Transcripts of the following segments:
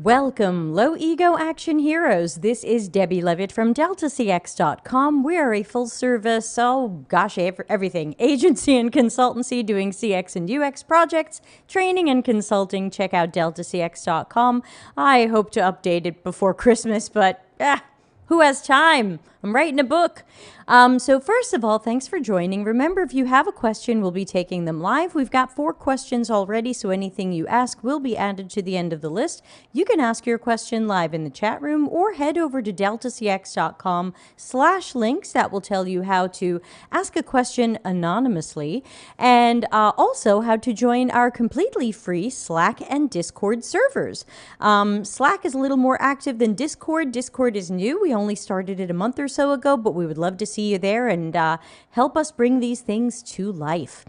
Welcome, low ego action heroes. This is Debbie Levitt from deltacx.com. We are a full service, everything agency and consultancy doing CX and UX projects, training and consulting. Check out deltacx.com. I hope to update it before Christmas, but who has time? I'm writing a book. So first of all, thanks for joining. Remember, if you have a question, we'll be taking them live. We've got 4 questions already, so anything you ask will be added to the end of the list. You can ask your question live in the chat room or head over to deltacx.com/links. That will tell you how to ask a question anonymously and also how to join our completely free Slack and Discord servers. Slack is a little more active than Discord. Discord is new. We only started it a month or so ago, but we would love to see you there and help us bring these things to life.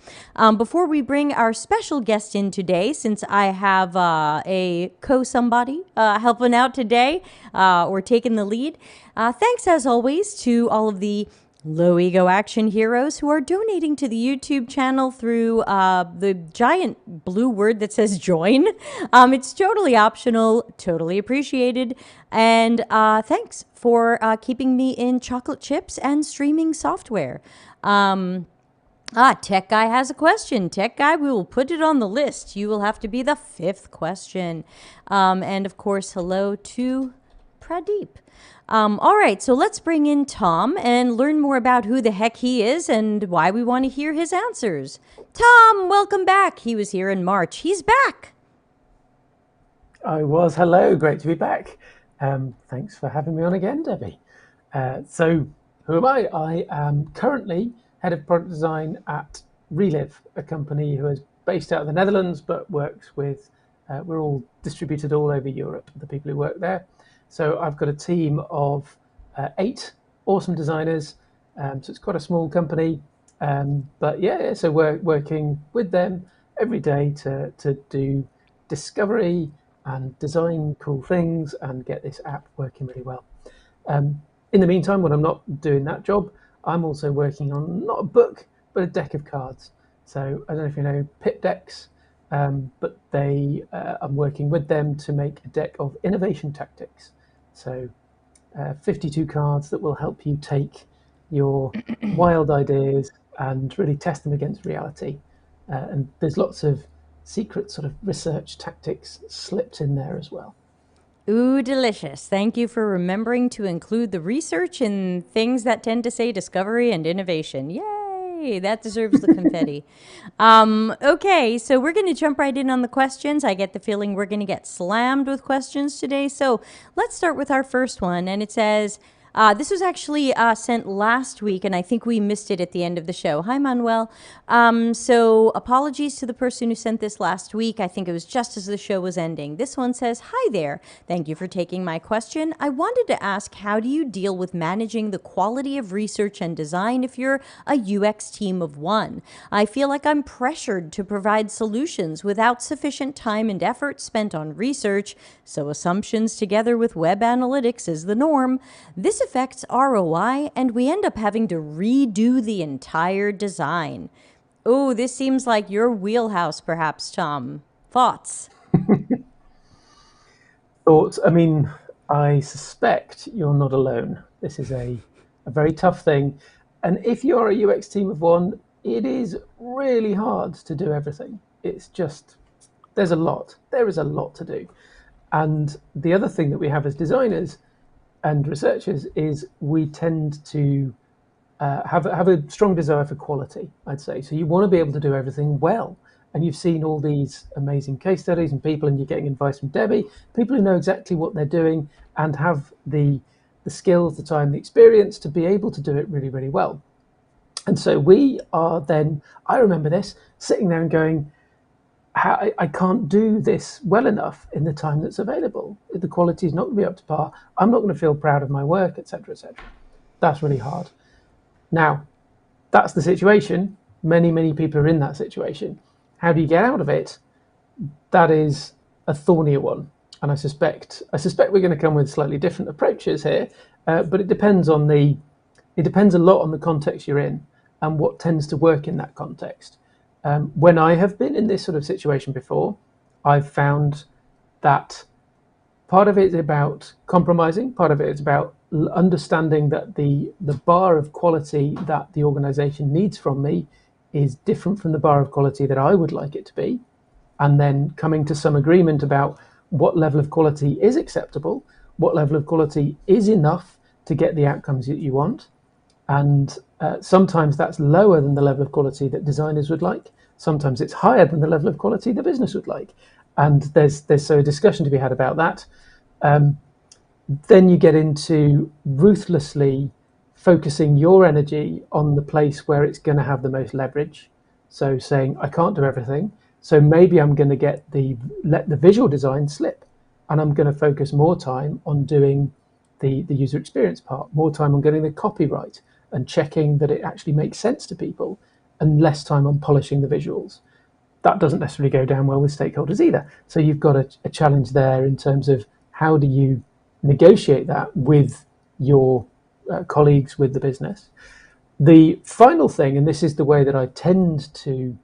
Before we bring our special guest in today, since I have a somebody helping out today or taking the lead, thanks as always to all of the low ego action heroes who are donating to the YouTube channel through the giant blue word that says join. It's totally optional, totally appreciated. And thanks for keeping me in chocolate chips and streaming software. Tech Guy has a question. Tech Guy, we will put it on the list. You will have to be the 5th question. And of course, hello to Pradeep. All right, so let's bring in Tom and learn more about who the heck he is and why we want to hear his answers. Tom, welcome back. He was here in March. He's back. I was. Hello, great to be back. Thanks for having me on again, Debbie. So who am I? I am currently head of product design at Relive, a company who is based out of the Netherlands but works with, we're all distributed all over Europe, the people who work there. So I've got a team of 8 awesome designers. So it's quite a small company. But yeah, so we're working with them every day to do discovery and design cool things and get this app working really well. In the meantime, when I'm not doing that job, I'm also working on not a book, but a deck of cards. So I don't know if you know pip decks, but I'm working with them to make a deck of innovation tactics. So 52 cards that will help you take your wild ideas and really test them against reality. And there's lots of secret sort of research tactics slipped in there as well. Ooh, delicious. Thank you for remembering to include the research in things that tend to say discovery and innovation. Yay, that deserves the confetti. Okay, so we're going to jump right in on the questions. I get the feeling we're going to get slammed with questions today. So let's start with our first one. And it says, this was actually sent last week, and I think we missed it at the end of the show. Hi, Manuel. So apologies to the person who sent this last week. I think it was just as the show was ending. This one says, hi there. Thank you for taking my question. I wanted to ask, how do you deal with managing the quality of research and design if you're a UX team of 1? I feel like I'm pressured to provide solutions without sufficient time and effort spent on research, so assumptions together with web analytics is the norm. This affects ROI, and we end up having to redo the entire design. Oh, this seems like your wheelhouse, perhaps, Tom. Thoughts? Thoughts? I mean, I suspect you're not alone. This is a very tough thing. And if you're a UX team of 1, it is really hard to do everything. It's just, there is a lot to do. And the other thing that we have as designers and researchers is we tend to have a strong desire for quality, I'd say. So you want to be able to do everything well. And you've seen all these amazing case studies and people, and you're getting advice from Debbie, people who know exactly what they're doing and have the skills, the time, the experience to be able to do it really, really well. And so we are then, I remember this, sitting there and going, I can't do this well enough in the time that's available. The quality is not going to be up to par. I'm not going to feel proud of my work, etc., etc. That's really hard. Now, that's the situation. Many, many people are in that situation. How do you get out of it? That is a thornier one. And I suspect we're going to come with slightly different approaches here, but it depends a lot on the context you're in and what tends to work in that context. When I have been in this sort of situation before, I've found that Part of it is about compromising. Part of it is about understanding that the bar of quality that the organization needs from me is different from the bar of quality that I would like it to be, and then coming to some agreement about what level of quality is acceptable, what level of quality is enough to get the outcomes that you want. And sometimes that's lower than the level of quality that designers would like. Sometimes it's higher than the level of quality the business would like. And there's so a discussion to be had about that. Then you get into ruthlessly focusing your energy on the place where it's going to have the most leverage. So saying, I can't do everything. So maybe I'm going to let the visual design slip, and I'm going to focus more time on doing the user experience part, more time on getting the copyright and checking that it actually makes sense to people, and less time on polishing the visuals. That doesn't necessarily go down well with stakeholders either. So you've got a challenge there in terms of how do you negotiate that with your colleagues, with the business. The final thing, and this is the way that I tend to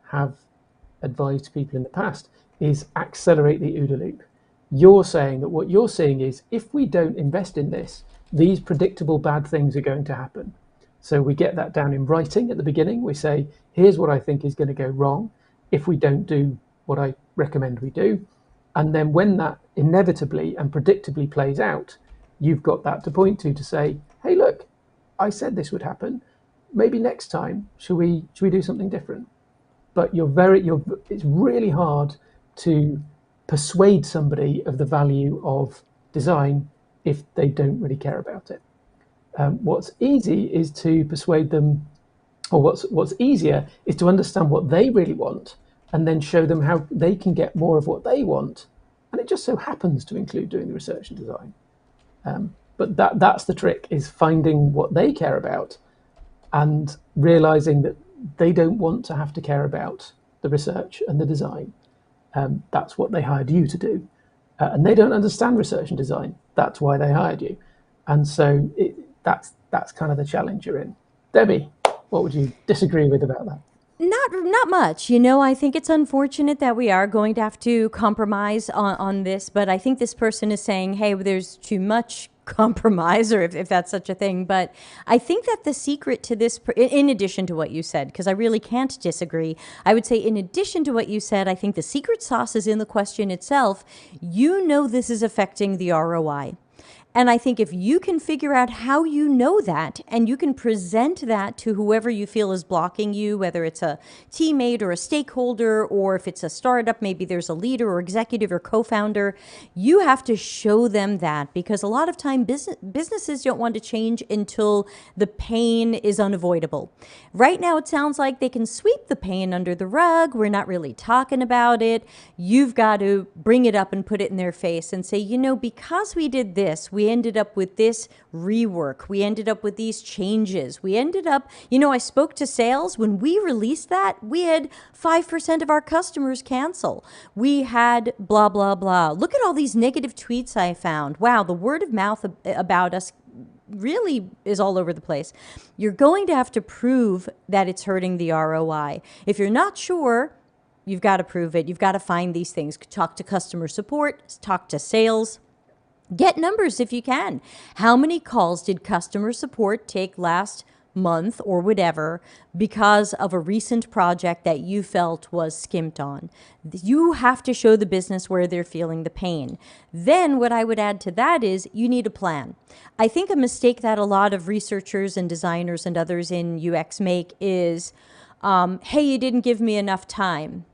have advised people in the past, is accelerate the OODA loop. You're saying that what you're seeing is, if we don't invest in this, these predictable bad things are going to happen. So we get that down in writing at the beginning. We say, here's what I think is going to go wrong if we don't do what I recommend we do. And then when that inevitably and predictably plays out, you've got that to point to say, hey, look, I said this would happen. Maybe next time, should we do something different? But it's really hard to persuade somebody of the value of design if they don't really care about it. What's easy is to persuade them, or what's easier is to understand what they really want and then show them how they can get more of what they want. And it just so happens to include doing the research and design. But that's the trick, is finding what they care about and realizing that they don't want to have to care about the research and the design. That's what they hired you to do. And they don't understand research and design. That's why they hired you. And so that's kind of the challenge you're in. Debbie, what would you disagree with about that? Not much. I think it's unfortunate that we are going to have to compromise on this, but I think this person is saying, hey, there's too much compromise, or if that's such a thing. But I think that the secret to this, in addition to what you said, because I really can't disagree, I would say in addition to what you said, I think the secret sauce is in the question itself. This is affecting the ROI. And I think if you can figure out how you know that, and you can present that to whoever you feel is blocking you, whether it's a teammate or a stakeholder, or if it's a startup, maybe there's a leader or executive or co-founder, you have to show them that, because a lot of time businesses don't want to change until the pain is unavoidable. Right now, it sounds like they can sweep the pain under the rug. We're not really talking about it. You've got to bring it up and put it in their face and say, because we did this, we ended up with this rework. We ended up with these changes. We ended up, I spoke to sales. When we released that, we had 5% of our customers cancel. We had blah, blah, blah. Look at all these negative tweets I found. Wow, the word of mouth about us really is all over the place. You're going to have to prove that it's hurting the ROI. If you're not sure, you've got to prove it. You've got to find these things. Talk to customer support, talk to sales. Get numbers if you can. How many calls did customer support take last month or whatever because of a recent project that you felt was skimped on? You have to show the business where they're feeling the pain. Then what I would add to that is you need a plan. I think a mistake that a lot of researchers and designers and others in UX make is, hey, you didn't give me enough time.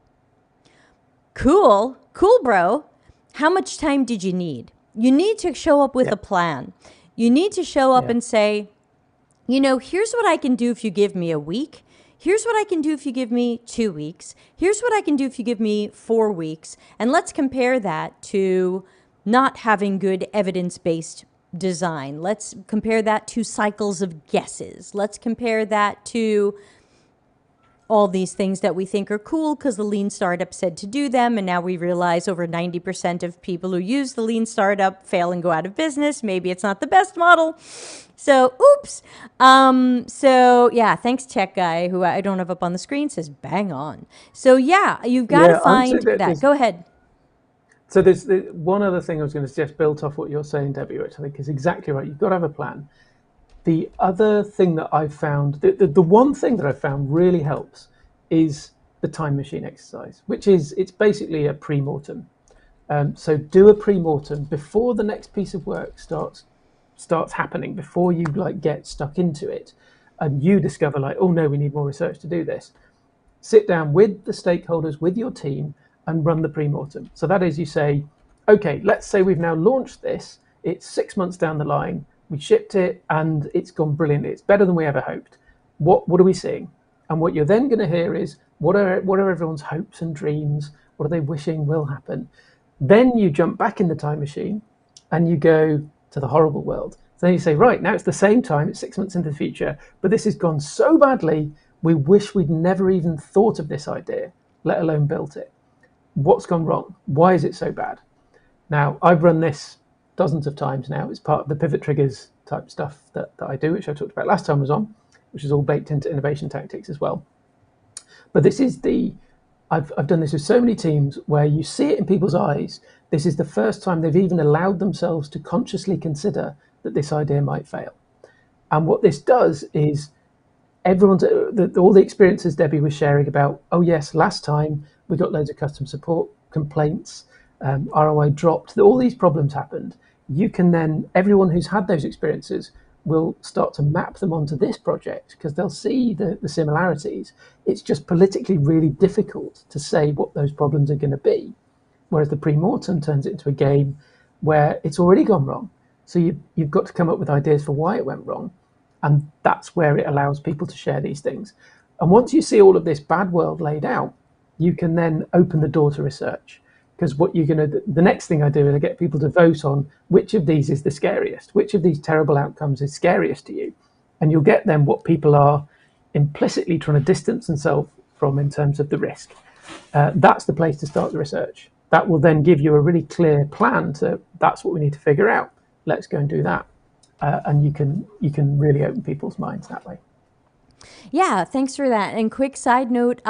Cool, bro. How much time did you need? You need to show up with a plan. You need to show up and say, here's what I can do if you give me a week. Here's what I can do if you give me 2 weeks. Here's what I can do if you give me 4 weeks. And let's compare that to not having good evidence-based design. Let's compare that to cycles of guesses. Let's compare that to all these things that we think are cool because the lean startup said to do them. And now we realize over 90% of people who use the lean startup fail and go out of business. Maybe it's not the best model. So, oops. Thanks tech guy, who I don't have up on the screen, says bang on. So yeah, you've got to find that. Go ahead. So there's one other thing I was going to suggest, built off what you're saying, Debbie, which I think is exactly right. You've got to have a plan. The other thing that I've found, the one thing that I've found really helps is the time machine exercise, which is, it's basically a pre-mortem. So do a pre-mortem before the next piece of work starts happening, before you like get stuck into it and you discover like, oh no, we need more research to do this. Sit down with the stakeholders, with your team, and run the pre-mortem. So that is, you say, okay, let's say we've now launched this, it's 6 months down the line, we shipped it and it's gone brilliantly, it's better than we ever hoped. What are we seeing? And what you're then going to hear is, what are everyone's hopes and dreams? What are they wishing will happen? Then you jump back in the time machine and you go to the horrible world. So then you say, right, now it's the same time, it's 6 months into the future, but this has gone so badly, we wish we'd never even thought of this idea, let alone built it. What's gone wrong? Why is it so bad? Now, I've run this dozens of times now. It's part of the pivot triggers type stuff that I do, which I talked about last time I was on, which is all baked into innovation tactics as well. But this is I've done this with so many teams where you see it in people's eyes. This is the first time they've even allowed themselves to consciously consider that this idea might fail. And what this does is all the experiences Debbie was sharing about, oh yes, last time we got loads of customer support complaints, ROI dropped, all these problems happened. You can then, everyone who's had those experiences will start to map them onto this project because they'll see the similarities. It's just politically really difficult to say what those problems are going to be. Whereas the pre-mortem turns it into a game where it's already gone wrong. So you've got to come up with ideas for why it went wrong. And that's where it allows people to share these things. And once you see all of this bad world laid out, you can then open the door to research. Because the next thing I do is I get people to vote on which of these is the scariest, which of these terrible outcomes is scariest to you. And you'll get then what people are implicitly trying to distance themselves from in terms of the risk. That's the place to start the research. That will then give you a really clear plan to, that's what we need to figure out. Let's go and do that. And you can really open people's minds that way. Yeah, thanks for that. And quick side note,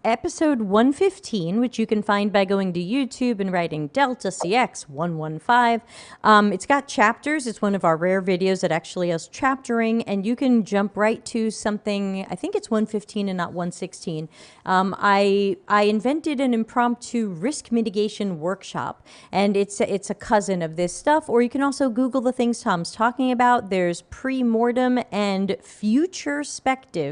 episode 115, which you can find by going to YouTube and writing Delta CX 115. It's got chapters. It's one of our rare videos that actually has chaptering, and you can jump right to something, I think it's 115 and not 116. I invented an impromptu risk mitigation workshop, and it's a cousin of this stuff, or you can also Google the things Tom's talking about. There's pre-mortem and futurespective,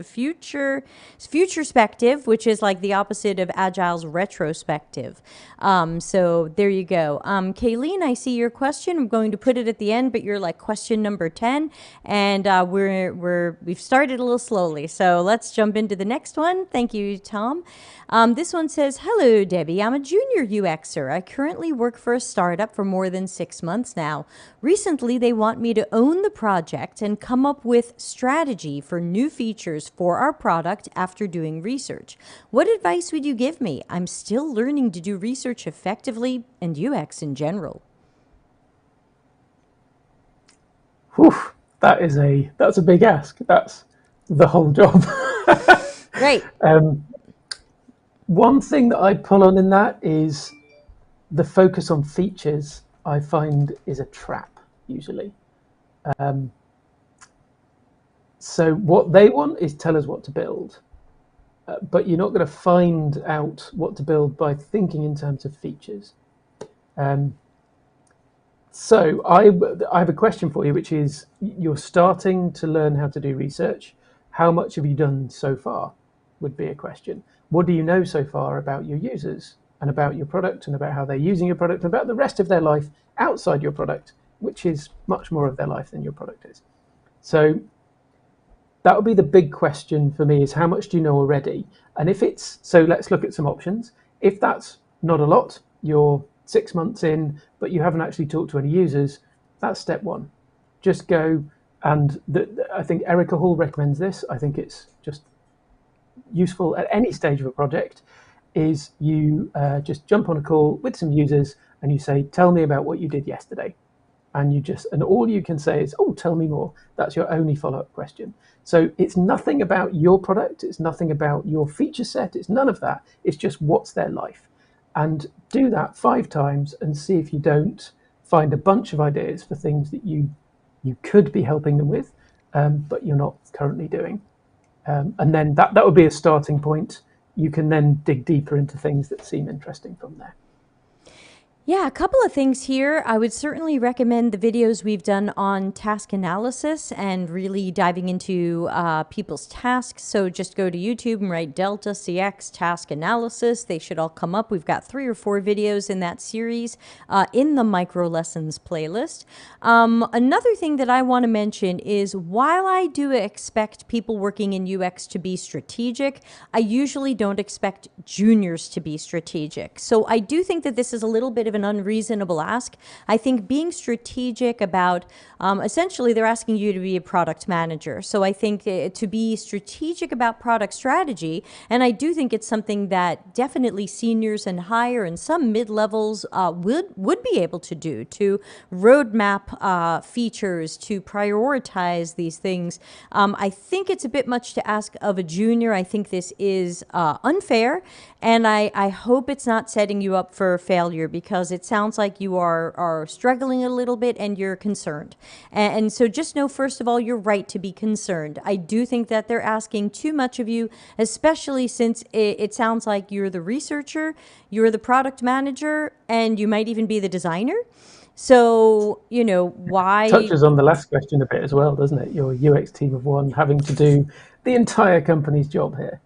which is like the opposite of Agile's retrospective. So there you go. Kayleen, I see your question. I'm going to put it at the end, but you're like question number 10, and we've started a little slowly. So let's jump into the next one. Thank you, Tom. This one says, hello, Debbie. I'm a junior UXer. I currently work for a startup for more than 6 months now. Recently, they want me to own the project and come up with strategy for new features for our product after doing research. What advice would you give me? I'm still learning to do research effectively and UX in general. Whew, that's a big ask. That's the whole job. Right. One thing that I pull on in that is the focus on features, I find, is a trap, usually. So what they want is tell us what to build, but you're not going to find out what to build by thinking in terms of features. So I have a question for you, which is, you're starting to learn how to do research. How much have you done so far would be a question. What do you know so far about your users and about your product and about how they're using your product and about the rest of their life outside your product, which is much more of their life than your product is. So that would be the big question for me, is how much do you know already? And so let's look at some options. If that's not a lot, you're 6 months in, but you haven't actually talked to any users, that's step one. Just go, and I think Erica Hall recommends this. I think it's just useful at any stage of a project, is you just jump on a call with some users and you say, tell me about what you did yesterday. And all you can say is, oh, tell me more. That's your only follow-up question. So it's nothing about your product. It's nothing about your feature set. It's none of that. It's just what's their life. and do that 5 times and see if you don't find a bunch of ideas for things that you could be helping them with, but you're not currently doing. And then that would be a starting point. You can then dig deeper into things that seem interesting from there. Yeah, a couple of things here. I would certainly recommend the videos we've done on task analysis and really diving into people's tasks. So just go to YouTube and write Delta CX task analysis. They should all come up. We've got 3 or 4 videos in that series in the micro lessons playlist. Another thing that I want to mention is while I do expect people working in UX to be strategic, I usually don't expect juniors to be strategic. So I do think that this is a little bit of an unreasonable ask. I think being strategic about, essentially they're asking you to be a product manager. So I think to be strategic about product strategy, and I do think it's something that definitely seniors and higher and some mid-levels would be able to do, to roadmap features, to prioritize these things. I think it's a bit much to ask of a junior. I think this is unfair, and I hope it's not setting you up for failure, because it sounds like you are struggling a little bit and you're concerned. And so just know, first of all, you're right to be concerned. I do think that they're asking too much of you, especially since it sounds like you're the researcher, you're the product manager, and you might even be the designer. So, why... Touches on the last question a bit as well, doesn't it? Your UX team of 1 having to do the entire company's job here.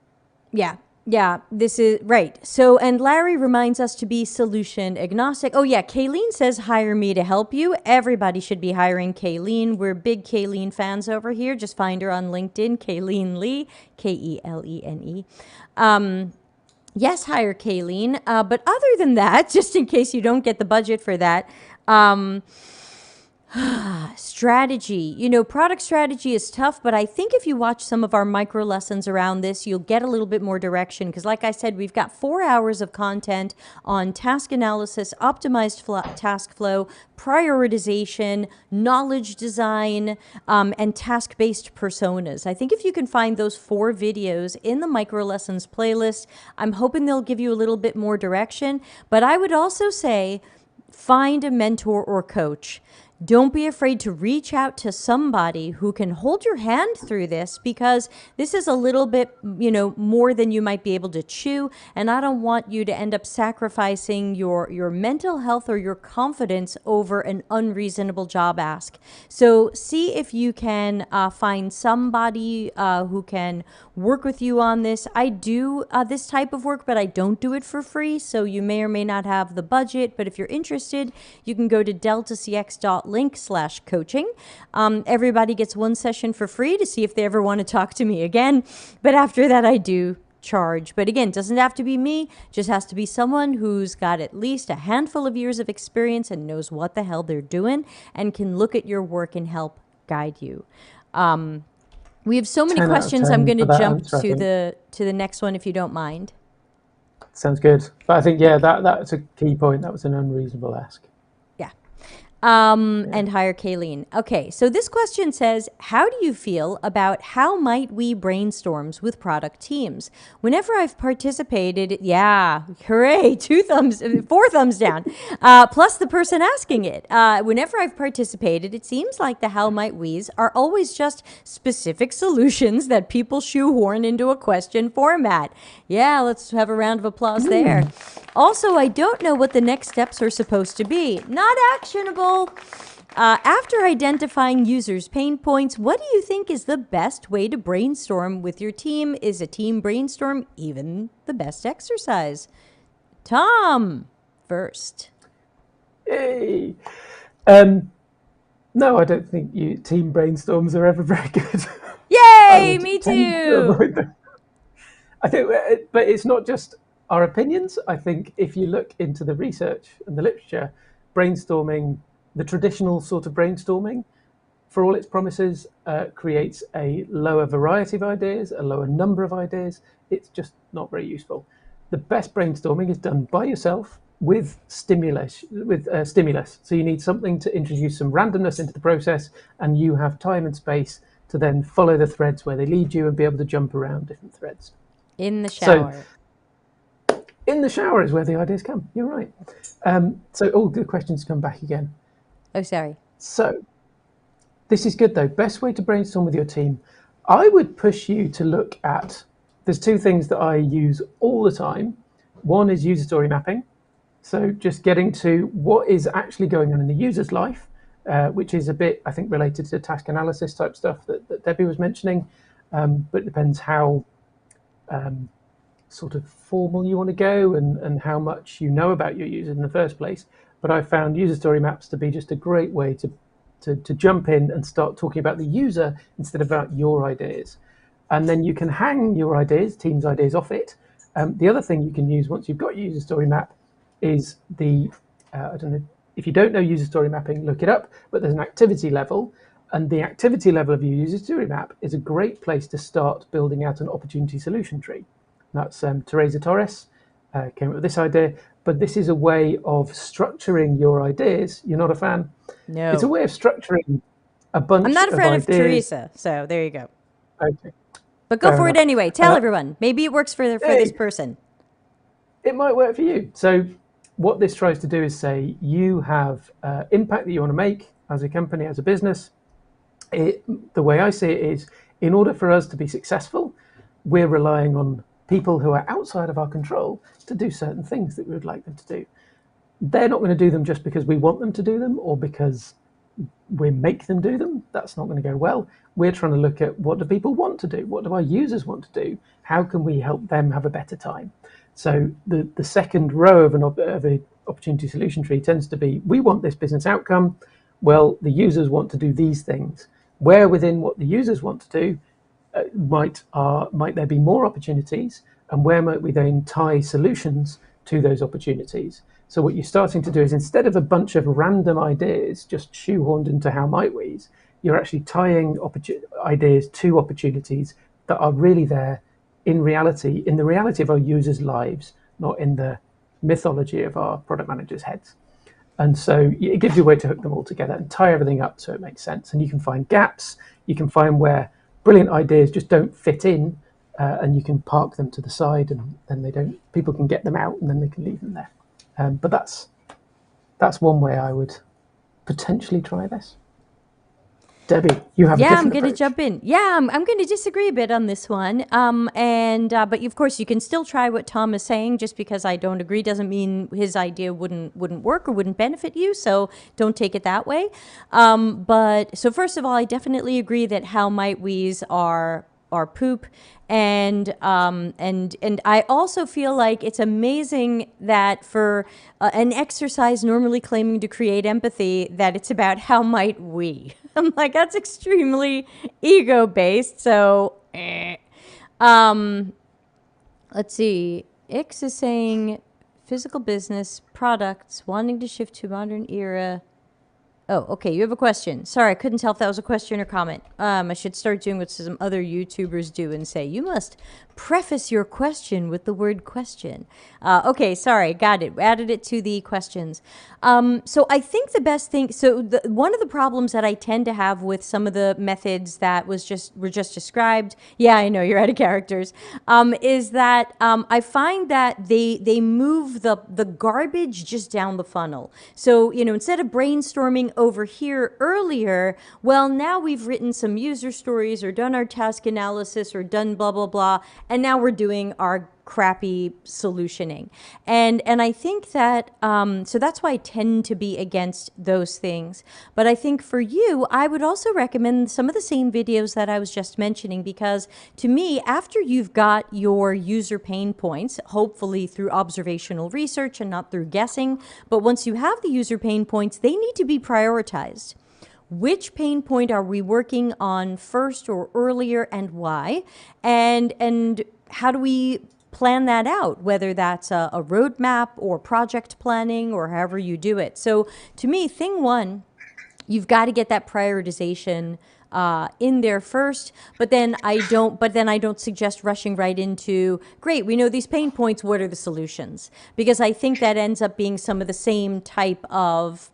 Yeah, this is right. So, and Larry reminds us to be solution agnostic. Oh yeah, Kayleen says, hire me to help you. Everybody should be hiring Kayleen. We're big Kayleen fans over here. Just find her on LinkedIn, Kayleen Lee, Kelene. Yes, hire Kayleen. But other than that, just in case you don't get the budget for that, strategy. Product strategy is tough, but I think if you watch some of our micro lessons around this, you'll get a little bit more direction. Because like I said, we've got 4 hours of content on task analysis, optimized task flow, prioritization, knowledge design, and task-based personas. I think if you can find those 4 videos in the micro lessons playlist, I'm hoping they'll give you a little bit more direction. But I would also say, find a mentor or coach. Don't be afraid to reach out to somebody who can hold your hand through this, because this is a little bit, more than you might be able to chew. And I don't want you to end up sacrificing your mental health or your confidence over an unreasonable job ask. So see if you can find somebody who can work with you on this. I do this type of work, but I don't do it for free. So you may or may not have the budget, but if you're interested, you can go to deltacx.link/coaching. Everybody gets 1 session for free to see if they ever want to talk to me again. But after that, I do charge. But again, it doesn't have to be me, just has to be someone who's got at least a handful of years of experience and knows what the hell they're doing and can look at your work and help guide you. We have so many questions. I'm going to jump to the next one if you don't mind. Sounds good. But I think, that's a key point. That was an unreasonable ask. And hire Kayleen. Okay, so this question says, how do you feel about how might we brainstorms with product teams? Whenever I've participated, hooray, 4 thumbs down, plus the person asking it. Whenever I've participated, it seems like the how might we's are always just specific solutions that people shoehorn into a question format. Yeah, let's have a round of applause there. Also, I don't know what the next steps are supposed to be. Not actionable. After identifying users' pain points, what do you think is the best way to brainstorm with your team? Is a team brainstorm even the best exercise? Tom, first. Yay! No, I don't think team brainstorms are ever very good. Yay! Me too. I think, but it's not just our opinions. I think if you look into the research and the literature, brainstorming, the traditional sort of brainstorming, for all its promises, creates a lower variety of ideas, a lower number of ideas. It's just not very useful. The best brainstorming is done by yourself with stimulus. So you need something to introduce some randomness into the process, and you have time and space to then follow the threads where they lead you and be able to jump around different threads. In the shower. So, in the shower is where the ideas come. You're right. So all good questions come back again. Oh, sorry. So this is good though. Best way to brainstorm with your team. I would push you to look at, there's two things that I use all the time. One is user story mapping. So just getting to what is actually going on in the user's life, which is a bit, I think, related to task analysis type stuff that Debbie was mentioning. But it depends how sort of formal you want to go and how much you know about your user in the first place. But I found user story maps to be just a great way to jump in and start talking about the user instead of about your ideas. And then you can hang your ideas, team's ideas off it. The other thing you can use once you've got your user story map is the, I don't know, if you don't know user story mapping, look it up, but there's an activity level. And the activity level of your user story map is a great place to start building out an opportunity solution tree. That's Teresa Torres came up with this idea, but this is a way of structuring your ideas. You're not a fan? No. It's a way of structuring a bunch of ideas. I'm not a fan of Teresa, so there you go. Okay. But go for it anyway. Tell everyone. Maybe it works for this person. It might work for you. So what this tries to do is say you have impact that you want to make as a company, as a business. The way I see it is, in order for us to be successful, we're relying on people who are outside of our control to do certain things that we would like them to do. They're not going to do them just because we want them to do them or because we make them do them. That's not going to go well. We're trying to look at, what do people want to do? What do our users want to do? How can we help them have a better time? So the second row of an opportunity solution tree tends to be, we want this business outcome. Well, the users want to do these things. Where within what the users want to do might there be more opportunities, and where might we then tie solutions to those opportunities? So what you're starting to do is, instead of a bunch of random ideas just shoehorned into how might we's, you're actually tying ideas to opportunities that are really there in the reality of our users' lives, not in the mythology of our product managers' heads. And so it gives you a way to hook them all together and tie everything up so it makes sense. And you can find gaps, you can find where brilliant ideas just don't fit in, and you can park them to the side, and then people can get them out and then they can leave them there. But that's one way I would potentially try this. Debbie, you have a different I'm going to approach. jump in. I'm going to disagree a bit on this one. But of course you can still try what Tom is saying. Just because I don't agree doesn't mean his idea wouldn't work or wouldn't benefit you. So don't take it that way. So first of all, I definitely agree that how might we's are poop. And I also feel like it's amazing that for an exercise normally claiming to create empathy, that it's about how might we. I'm like, that's extremely ego-based. So, let's see. X is saying physical business products wanting to shift to modern era. Oh, okay. You have a question. Sorry, I couldn't tell if that was a question or comment. I should start doing what some other YouTubers do and say, you must preface your question with the word question. Okay, sorry. Got it. Added it to the questions. So I think the best thing, one of the problems that I tend to have with some of the methods that were just described, yeah, I know you're out of characters, is that I find that they move the garbage just down the funnel. So, instead of brainstorming over here earlier, well, now we've written some user stories or done our task analysis or done blah, blah, blah, and now we're doing our crappy solutioning. And I think that, so that's why I tend to be against those things. But I think for you, I would also recommend some of the same videos that I was just mentioning, because to me, after you've got your user pain points, hopefully through observational research and not through guessing, but once you have the user pain points, they need to be prioritized. Which pain point are we working on first or earlier, and why? And how do we plan that out, whether that's a roadmap or project planning or however you do it. So to me, thing one, you've got to get that prioritization in there first, but then I don't suggest rushing right into, great, we know these pain points, what are the solutions? Because I think that ends up being some of the same type of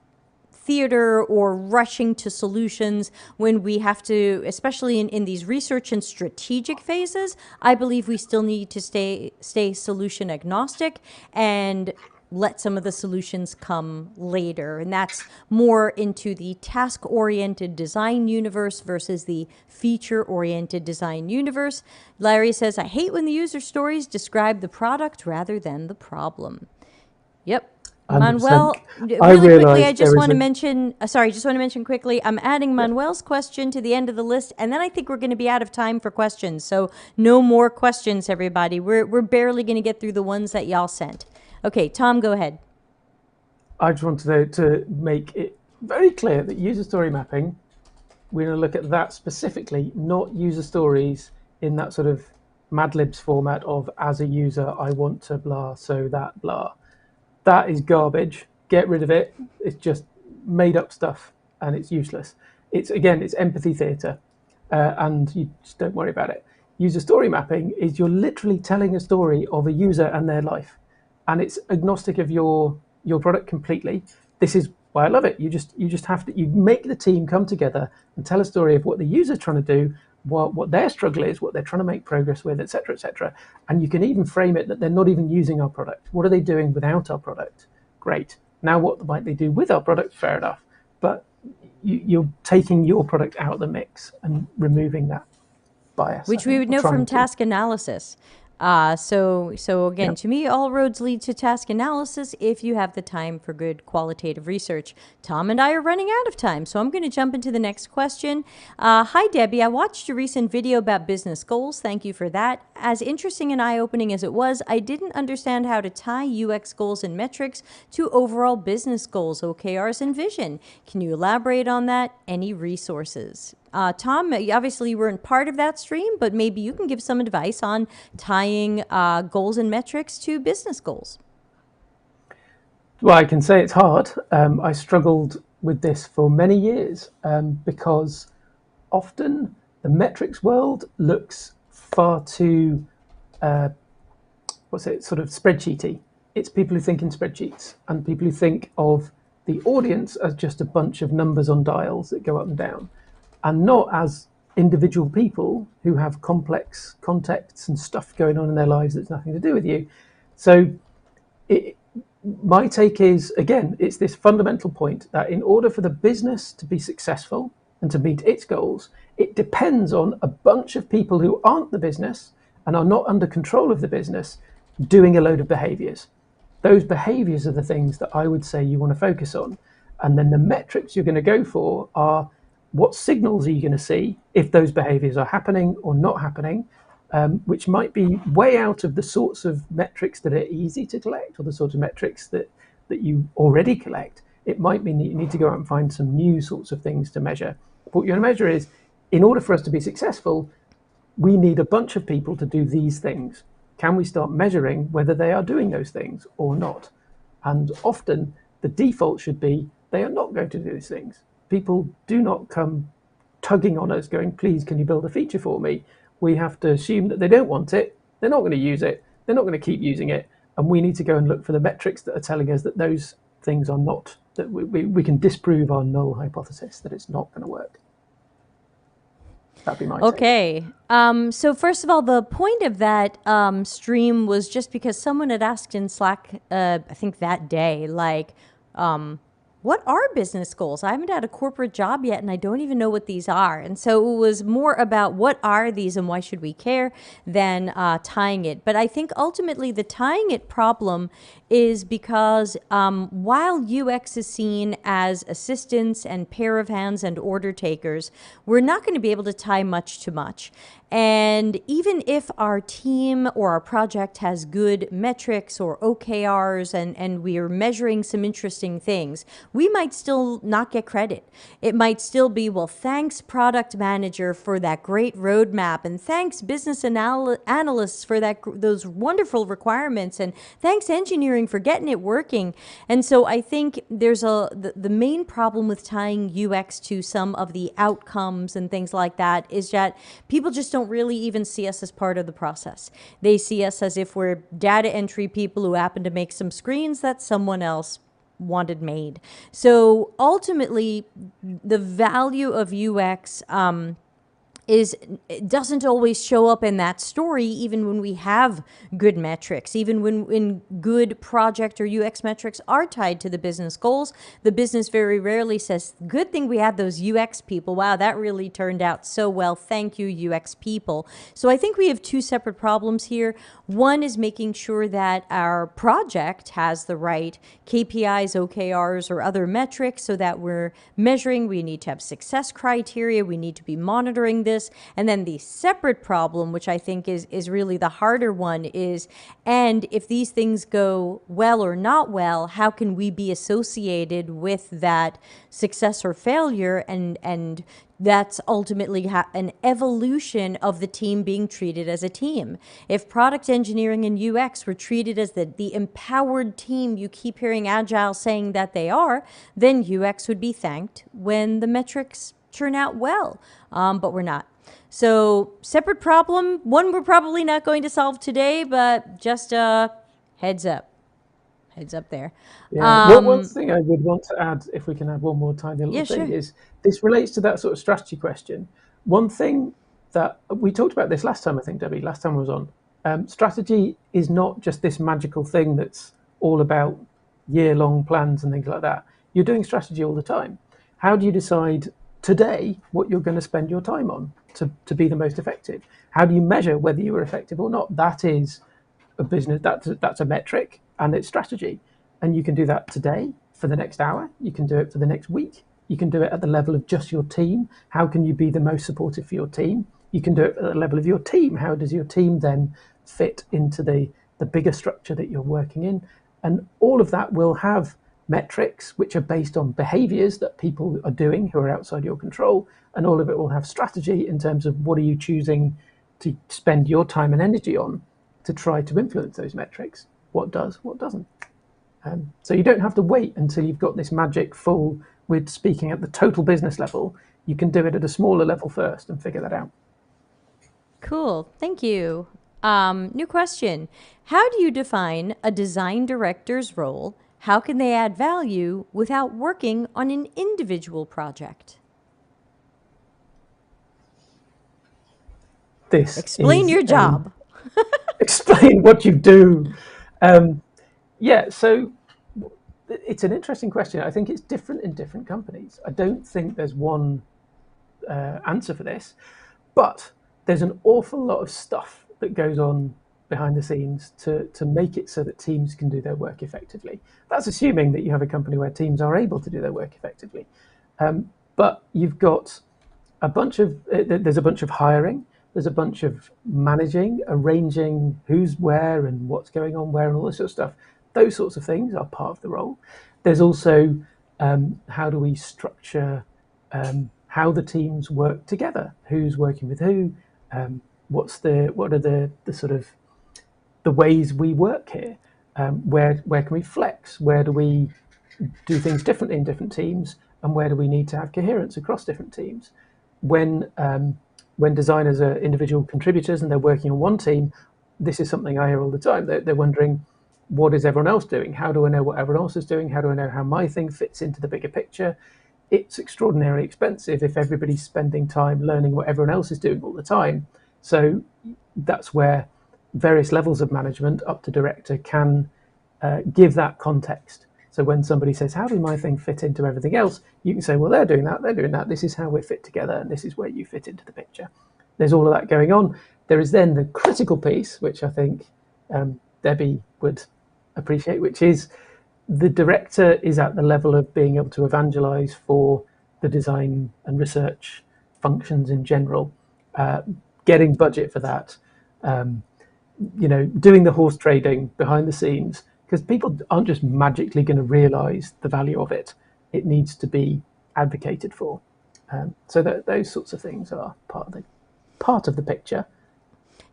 theater or rushing to solutions when we have to, especially in these research and strategic phases. I believe we still need to stay solution agnostic and let some of the solutions come later. And that's more into the task-oriented design universe versus the feature-oriented design universe. Larry says, I hate when the user stories describe the product rather than the problem. Yep. 100%. Manuel, I really quickly, I realised just there want to is mention, just want to mention quickly, I'm adding Manuel's question to the end of the list, and then I think we're going to be out of time for questions. So no more questions, everybody. We're barely going to get through the ones that y'all sent. Okay, Tom, go ahead. I just wanted to make it very clear that user story mapping, we're going to look at that specifically, not user stories in that sort of Mad Libs format of, as a user, I want to blah, so that blah. That is garbage. Get rid of it. It's just made up stuff and it's useless. It's empathy theatre, and you just don't worry about it. User story mapping is you're literally telling a story of a user and their life, and it's agnostic of your product completely. This is why I love it. You just have to, you make the team come together and tell a story of what the user's trying to do, what their struggle is, what they're trying to make progress with, etc., etc. And you can even frame it that they're not even using our product. What are they doing without our product? Great. Now what might they do with our product? Fair enough. But you're taking your product out of the mix and removing that bias. Which we would know from task analysis. So again, to me, all roads lead to task analysis if you have the time for good qualitative research. Tom and I are running out of time, so I'm going to jump into the next question. Hi, Debbie. I watched your recent video about business goals. Thank you for that. As interesting and eye-opening as it was, I didn't understand how to tie UX goals and metrics to overall business goals, OKRs, and vision. Can you elaborate on that? Any resources? Tom, obviously you weren't part of that stream, but maybe you can give some advice on tying goals and metrics to business goals. Well, I can say it's hard. I struggled with this for many years because often the metrics world looks far too, sort of spreadsheety. It's people who think in spreadsheets and people who think of the audience as just a bunch of numbers on dials that go up and down, and not as individual people who have complex contexts and stuff going on in their lives that's nothing to do with you. So my take is, again, it's this fundamental point that in order for the business to be successful and to meet its goals, it depends on a bunch of people who aren't the business and are not under control of the business doing a load of behaviors. Those behaviors are the things that I would say you want to focus on. And then the metrics you're going to go for are, what signals are you going to see if those behaviors are happening or not happening, which might be way out of the sorts of metrics that are easy to collect or the sorts of metrics that you already collect. It might mean that you need to go out and find some new sorts of things to measure. What you're going to measure is, in order for us to be successful, we need a bunch of people to do these things. Can we start measuring whether they are doing those things or not? And often the default should be they are not going to do these things. People do not come tugging on us going, please, can you build a feature for me? We have to assume that they don't want it, they're not going to use it, they're not going to keep using it, and we need to go and look for the metrics that are telling us that those things are not, that we can disprove our null hypothesis that it's not going to work. That'd be my take. Okay. So first of all, the point of that stream was just because someone had asked in Slack, I think that day, like, what are business goals? I haven't had a corporate job yet, and I don't even know what these are. And so it was more about what are these and why should we care than tying it. But I think ultimately the tying it problem is because while UX is seen as assistants and pair of hands and order takers, we're not going to be able to tie much to much. And even if our team or our project has good metrics or OKRs and we are measuring some interesting things, we might still not get credit. It might still be, well, thanks product manager for that great roadmap, and thanks business analysts for those wonderful requirements, and thanks engineering for getting it working. And so I think there's the main problem with tying UX to some of the outcomes and things like that is that people just don't really even see us as part of the process. They see us as if we're data entry people who happen to make some screens that someone else wanted made. So ultimately, the value of UX is it doesn't always show up in that story, even when we have good metrics, even when good project or UX metrics are tied to the business goals. The business very rarely says, good thing we had those UX people. Wow, that really turned out so well. Thank you, UX people. So I think we have two separate problems here. One is making sure that our project has the right KPIs, OKRs, or other metrics so that we're measuring. We need to have success criteria. We need to be monitoring this. And then the separate problem, which I think is really the harder one, is, and if these things go well or not well, how can we be associated with that success or failure? And that's ultimately an evolution of the team being treated as a team. If product engineering and UX were treated as the empowered team you keep hearing Agile saying that they are, then UX would be thanked when the metrics turn out well, but we're not. So separate problem, one we're probably not going to solve today, but just heads up. Heads up there. Yeah. One thing I would want to add, if we can add one more tiny little thing, sure. is this relates to that sort of strategy question. One thing that we talked about this last time, I think, Debbie, last time I was on, strategy is not just this magical thing that's all about year-long plans and things like that. You're doing strategy all the time. How do you decide today what you're going to spend your time on to be the most effective? How do you measure whether you were effective or not? That is a business, that's a metric, and it's strategy. And you can do that today for the next hour. You can do it for the next week. You can do it at the level of just your team. How can you be the most supportive for your team? You can do it at the level of your team. How does your team then fit into the bigger structure that you're working in? And all of that will have metrics which are based on behaviors that people are doing who are outside your control. And all of it will have strategy in terms of what are you choosing to spend your time and energy on to try to influence those metrics. What does, what doesn't. So you don't have to wait until you've got this magic full with speaking at the total business level. You can do it at a smaller level first and figure that out. Cool. Thank you. New question. How do you define a design director's role? How can they add value without working on an individual project? Explain your job. Explain what you do. So it's an interesting question. I think it's different in different companies. I don't think there's one answer for this, but there's an awful lot of stuff that goes on behind the scenes to make it so that teams can do their work effectively. That's assuming that you have a company where teams are able to do their work effectively. But you've got there's a bunch of hiring, there's a bunch of managing, arranging who's where and what's going on where and all this sort of stuff. Those sorts of things are part of the role. There's also how do we structure how the teams work together, who's working with who, what are the sort of the ways we work here, where can we flex, where do we do things differently in different teams, and where do we need to have coherence across different teams. When designers are individual contributors and they're working on one team, this is something I hear all the time. They're wondering, what is everyone else doing? How do I know what everyone else is doing? How do I know how my thing fits into the bigger picture? It's extraordinarily expensive if everybody's spending time learning what everyone else is doing all the time. So that's where various levels of management up to director can give that context. So when somebody says, how does my thing fit into everything else? You can say, well, they're doing that. This is how we fit together, and this is where you fit into the picture. There's all of that going on. There is then the critical piece, which I think Debbie would appreciate, which is the director is at the level of being able to evangelize for the design and research functions in general, getting budget for that, doing the horse trading behind the scenes, because people aren't just magically going to realize the value of it. It needs to be advocated for. So those sorts of things are part of the picture.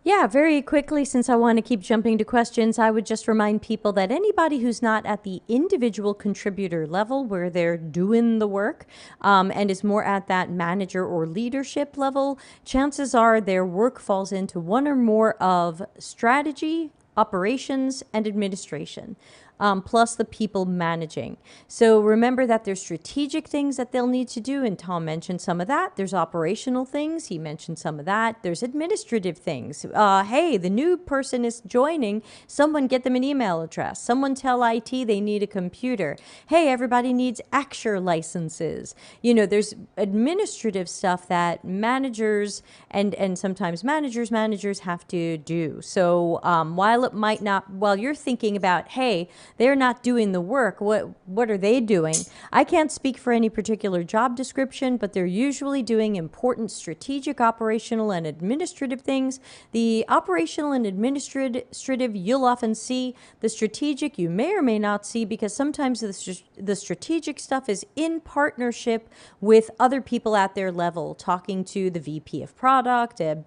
Yeah, very quickly, since I want to keep jumping to questions, I would just remind people that anybody who's not at the individual contributor level where they're doing the work and is more at that manager or leadership level, chances are their work falls into one or more of strategy, operations, and administration. plus the people managing. So remember that there's strategic things that they'll need to do, and Tom mentioned some of that. There's operational things. He mentioned some of that. There's administrative things. Hey, the new person is joining. Someone get them an email address. Someone tell IT they need a computer. Hey, everybody needs Axure licenses. There's administrative stuff that managers and sometimes managers have to do. So while you're thinking about, hey, they're not doing the work, what are they doing? I can't speak for any particular job description, but they're usually doing important strategic, operational, and administrative things. The operational and administrative you'll often see. The strategic you may or may not see, because sometimes the strategic stuff is in partnership with other people at their level, talking to the VP of product, a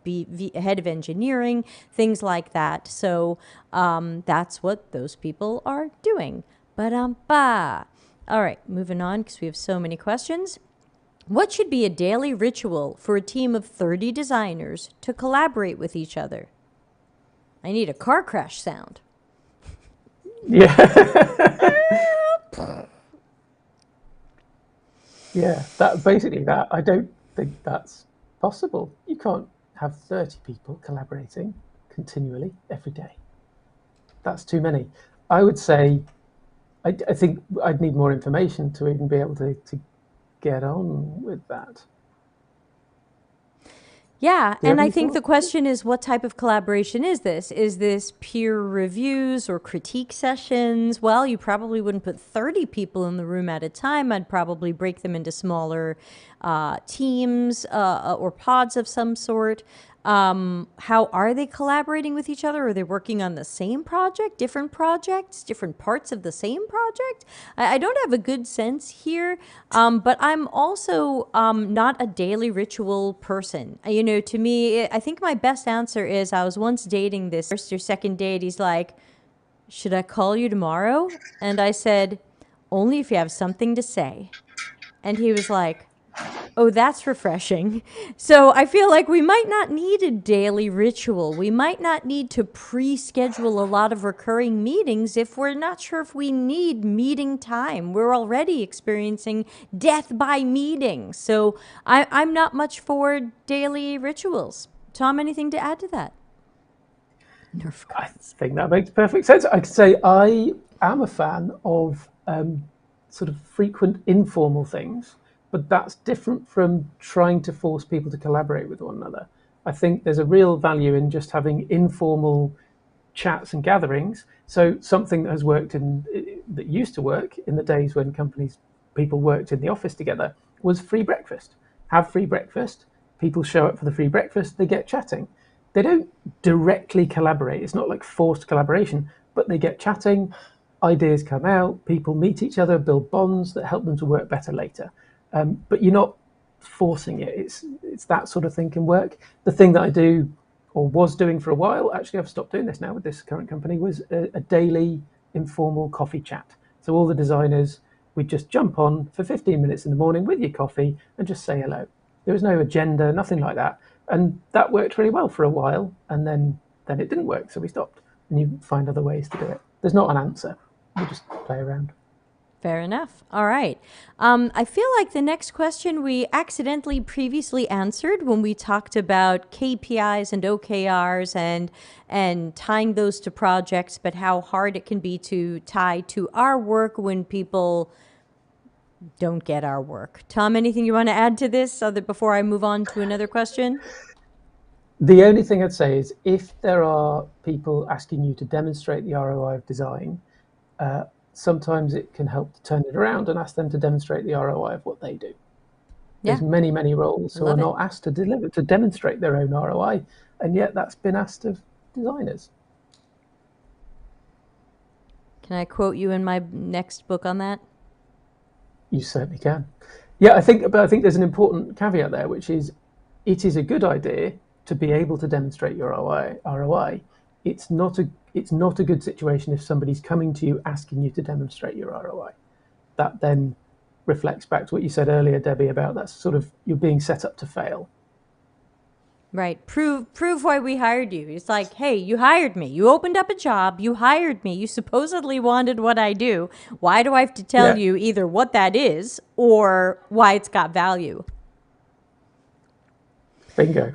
head of engineering, things like that. So that's what those people are doing. Ba-dum-ba. All right, moving on because we have so many questions. What should be a daily ritual for a team of 30 designers to collaborate with each other? I need a car crash sound. Yeah. Yeah, that. I don't think that's possible. You can't have 30 people collaborating continually every day. That's too many. I would say, I think I'd need more information to even be able to get on with that. Yeah, and I think the question is, what type of collaboration is this? Is this peer reviews or critique sessions? Well, you probably wouldn't put 30 people in the room at a time. I'd probably break them into smaller teams or pods of some sort. How are they collaborating with each other? Are they working on the same project, different projects, different parts of the same project? I don't have a good sense here, but I'm also not a daily ritual person. To me, I think my best answer is, I was once dating this first or second date. He's like, should I call you tomorrow? And I said, only if you have something to say. And he was like, oh, that's refreshing. So I feel like we might not need a daily ritual. We might not need to pre-schedule a lot of recurring meetings if we're not sure if we need meeting time. We're already experiencing death by meeting. So I'm not much for daily rituals. Tom, anything to add to that? I think that makes perfect sense. I could say I am a fan of sort of frequent informal things, but that's different from trying to force people to collaborate with one another. I think there's a real value in just having informal chats and gatherings. So something that has worked that used to work in the days when people worked in the office together, was free breakfast. Have free breakfast, people show up for the free breakfast, they get chatting. They don't directly collaborate. It's not like forced collaboration, but they get chatting, ideas come out, people meet each other, build bonds that help them to work better later. But you're not forcing it. It's that sort of thing can work. The thing that I do, or was doing for a while, actually I've stopped doing this now with this current company, was a daily informal coffee chat. So all the designers, we'd just jump on for 15 minutes in the morning with your coffee and just say hello. There was no agenda, nothing like that. And that worked really well for a while, and then it didn't work, so we stopped. And you find other ways to do it. There's not an answer. You just play around. Fair enough. All right. I feel like the next question we accidentally previously answered when we talked about KPIs and OKRs and tying those to projects, but how hard it can be to tie to our work when people don't get our work. Tom, anything you want to add to this before I move on to another question? The only thing I'd say is, if there are people asking you to demonstrate the ROI of design, sometimes it can help to turn it around and ask them to demonstrate the ROI of what they do. Yeah. There's many roles who are not asked to demonstrate their own ROI, and yet that's been asked of designers. Can I quote you in my next book on that? You certainly can. Yeah, I think there's an important caveat there, which is, it is a good idea to be able to demonstrate your ROI. It's not a good situation if somebody's coming to you asking you to demonstrate your ROI. That then reflects back to what you said earlier, Debbie, about that sort of, you're being set up to fail. Right. Prove why we hired you. It's like, hey, you hired me. You opened up a job. You hired me. You supposedly wanted what I do. Why do I have to tell Yeah, you either what that is or why it's got value? bingo.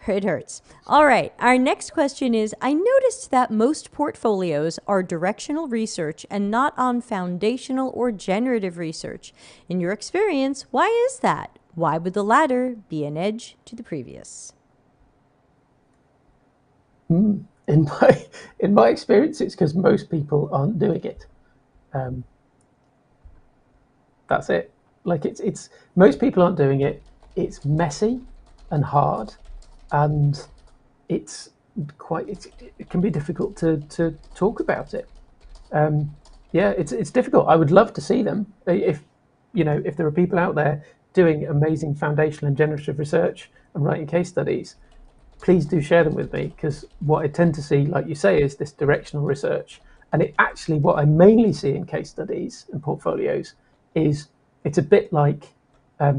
It hurts. All right. Our next question is, I noticed that most portfolios are directional research and not on foundational or generative research. In your experience, why is that? Why would the latter be an edge to the previous? In my experience, it's because most people aren't doing it. Um, that's it. Like it's most people aren't doing it. It's messy and hard, and it's it can be difficult to talk about it. Yeah, it's difficult. I would love to see them. If if there are people out there doing amazing foundational and generative research and writing case studies, please do share them with me, because what I tend to see, like you say, is this directional research. And it actually, what I mainly see in case studies and portfolios is it's a bit like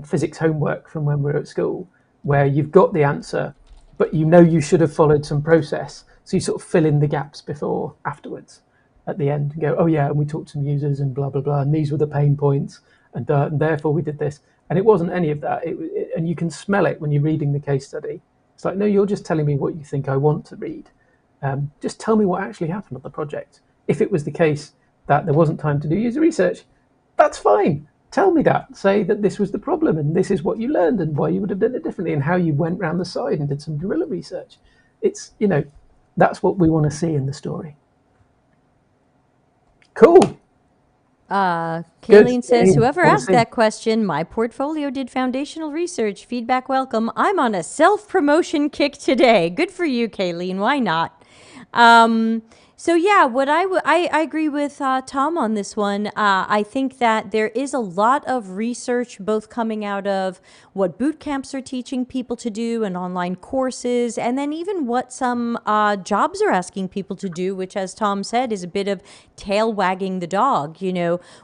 physics homework from when we were at school, where you've got the answer, but you should have followed some process. So you sort of fill in the gaps before, afterwards, at the end, and go, oh yeah, and we talked to some users and blah, blah, blah, and these were the pain points, and therefore we did this. And it wasn't any of that. And you can smell it when you're reading the case study. It's like, no, you're just telling me what you think I want to read. Just tell me what actually happened on the project. If it was the case that there wasn't time to do user research, that's fine. Tell me that. Say that this was the problem and this is what you learned and why you would have done it differently and how you went round the side and did some guerrilla research. It's, that's what we want to see in the story. Cool. Kayleen says, whoever Want to asked see? that question, my portfolio did foundational research. Feedback welcome. I'm on a self-promotion kick today. Good for you, Kayleen. Why not? So yeah, what I agree with Tom on this one. I think that there is a lot of research both coming out of what boot camps are teaching people to do and online courses, and then even what some jobs are asking people to do, which, as Tom said, is a bit of tail wagging the dog.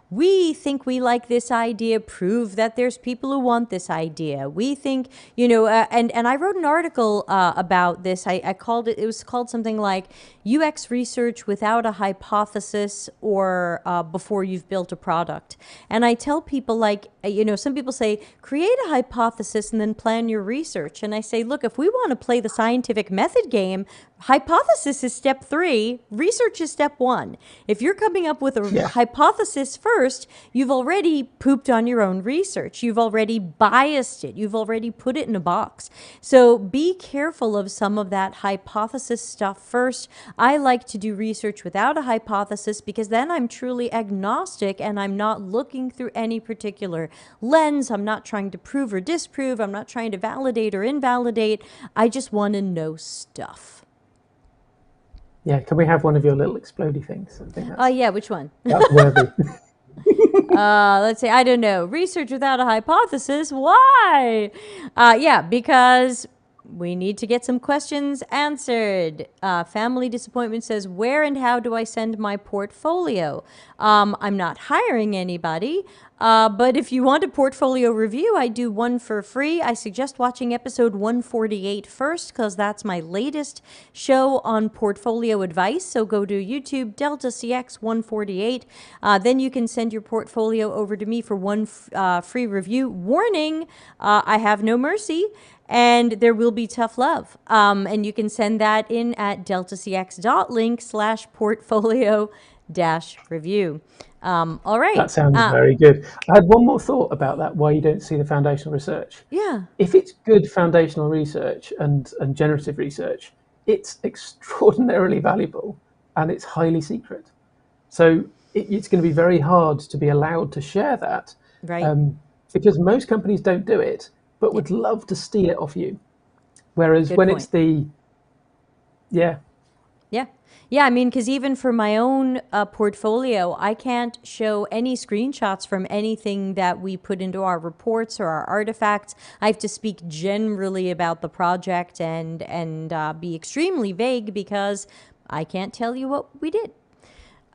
We think we like this idea, prove that there's people who want this idea. We think, and I wrote an article about this. I called it was called something like UX research without a hypothesis or before you've built a product. And I tell people, some people say, create a hypothesis and then plan your research. And I say, look, if we want to play the scientific method game, hypothesis is step 3, research is step 1. If you're coming up with a hypothesis first, you've already pooped on your own research. You've already biased it. You've already put it in a box. So be careful of some of that hypothesis stuff first. I like to do research without a hypothesis because then I'm truly agnostic and I'm not looking through any particular lens. I'm not trying to prove or disprove. I'm not trying to validate or invalidate. I just want to know stuff. Yeah, can we have one of your little explodey things? I think that's, yeah, which one? that's worthy. Let's say, I don't know, research without a hypothesis. Why? Yeah, because we need to get some questions answered. Family Disappointment says, where and how do I send my portfolio? I'm not hiring anybody, but if you want a portfolio review, I do one for free. I suggest watching episode 148 first, because that's my latest show on portfolio advice. So go to YouTube, Delta CX 148. Then you can send your portfolio over to me for one free review. Warning, I have no mercy. And there will be tough love. And you can send that in at deltacx.link/portfolio-review. All right. That sounds very good. I had one more thought about that, why you don't see the foundational research. Yeah. If it's good foundational research and generative research, it's extraordinarily valuable and it's highly secret. So it's going to be very hard to be allowed to share that. Right. Because most companies don't do it, but would love to steal it off you. Whereas when it's Yeah, I mean, because even for my own portfolio, I can't show any screenshots from anything that we put into our reports or our artifacts. I have to speak generally about the project and be extremely vague because I can't tell you what we did.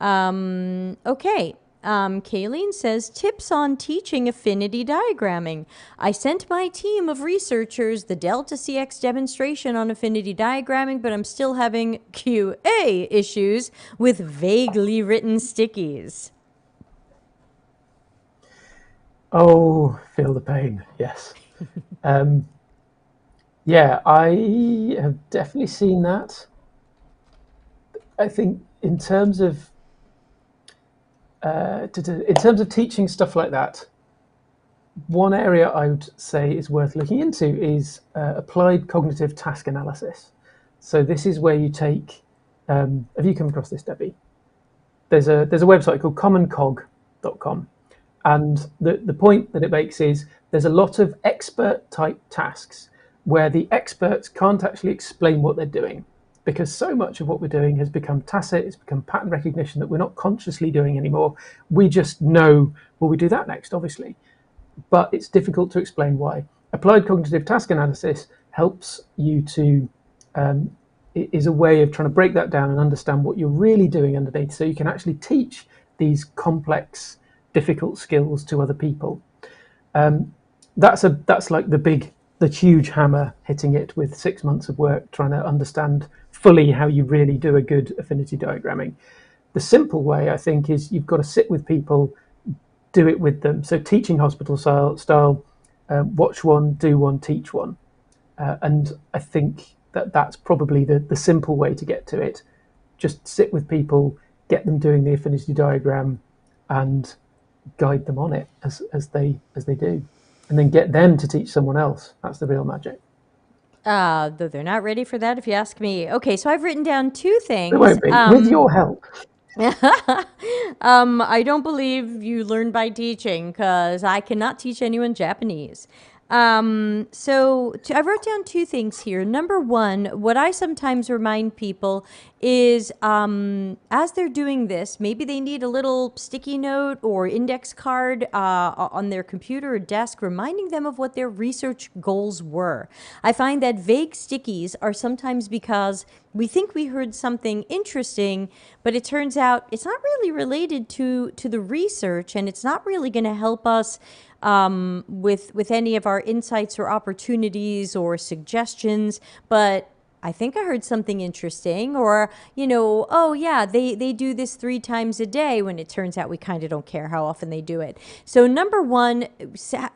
Okay. Kayleen says, tips on teaching affinity diagramming. I sent my team of researchers the Delta CX demonstration on affinity diagramming, but I'm still having QA issues with vaguely written stickies. Oh, feel the pain. Yes. Yeah, I have definitely seen that. I think in terms of teaching stuff like that, one area I would say is worth looking into is applied cognitive task analysis. So this is where you take. Have you come across this, Debbie? There's a website called commoncog.com, and the point that it makes is there's a lot of expert type tasks where the experts can't actually explain what they're doing, because so much of what we're doing has become tacit, it's become pattern recognition that we're not consciously doing anymore. We just know, well, we do that next, obviously, but it's difficult to explain why. Applied cognitive task analysis helps you to, is a way of trying to break that down and understand what you're really doing underneath, so you can actually teach these complex, difficult skills to other people. That's like the huge hammer hitting it with 6 months of work, trying to understand fully how you really do a good affinity diagramming. The simple way, I think, is you've got to sit with people, do it with them. So teaching hospital style, watch one, do one, teach one. And I think that's probably the simple way to get to it. Just sit with people, get them doing the affinity diagram, and guide them on it as they do. And then get them to teach someone else. That's the real magic. Though they're not ready for that, if you ask me. Okay, so I've written down two things. They won't be. With your help. I don't believe you learn by teaching, because I cannot teach anyone Japanese. I wrote down two things here. Number one, what I sometimes remind people is as they're doing this, maybe they need a little sticky note or index card on their computer or desk reminding them of what their research goals were. I find that vague stickies are sometimes because we think we heard something interesting, but it turns out it's not really related to the research, and it's not really going to help us with any of our insights or opportunities or suggestions. But I think I heard something interesting, or, oh yeah, they do this 3 times a day, when it turns out we kind of don't care how often they do it. So number one,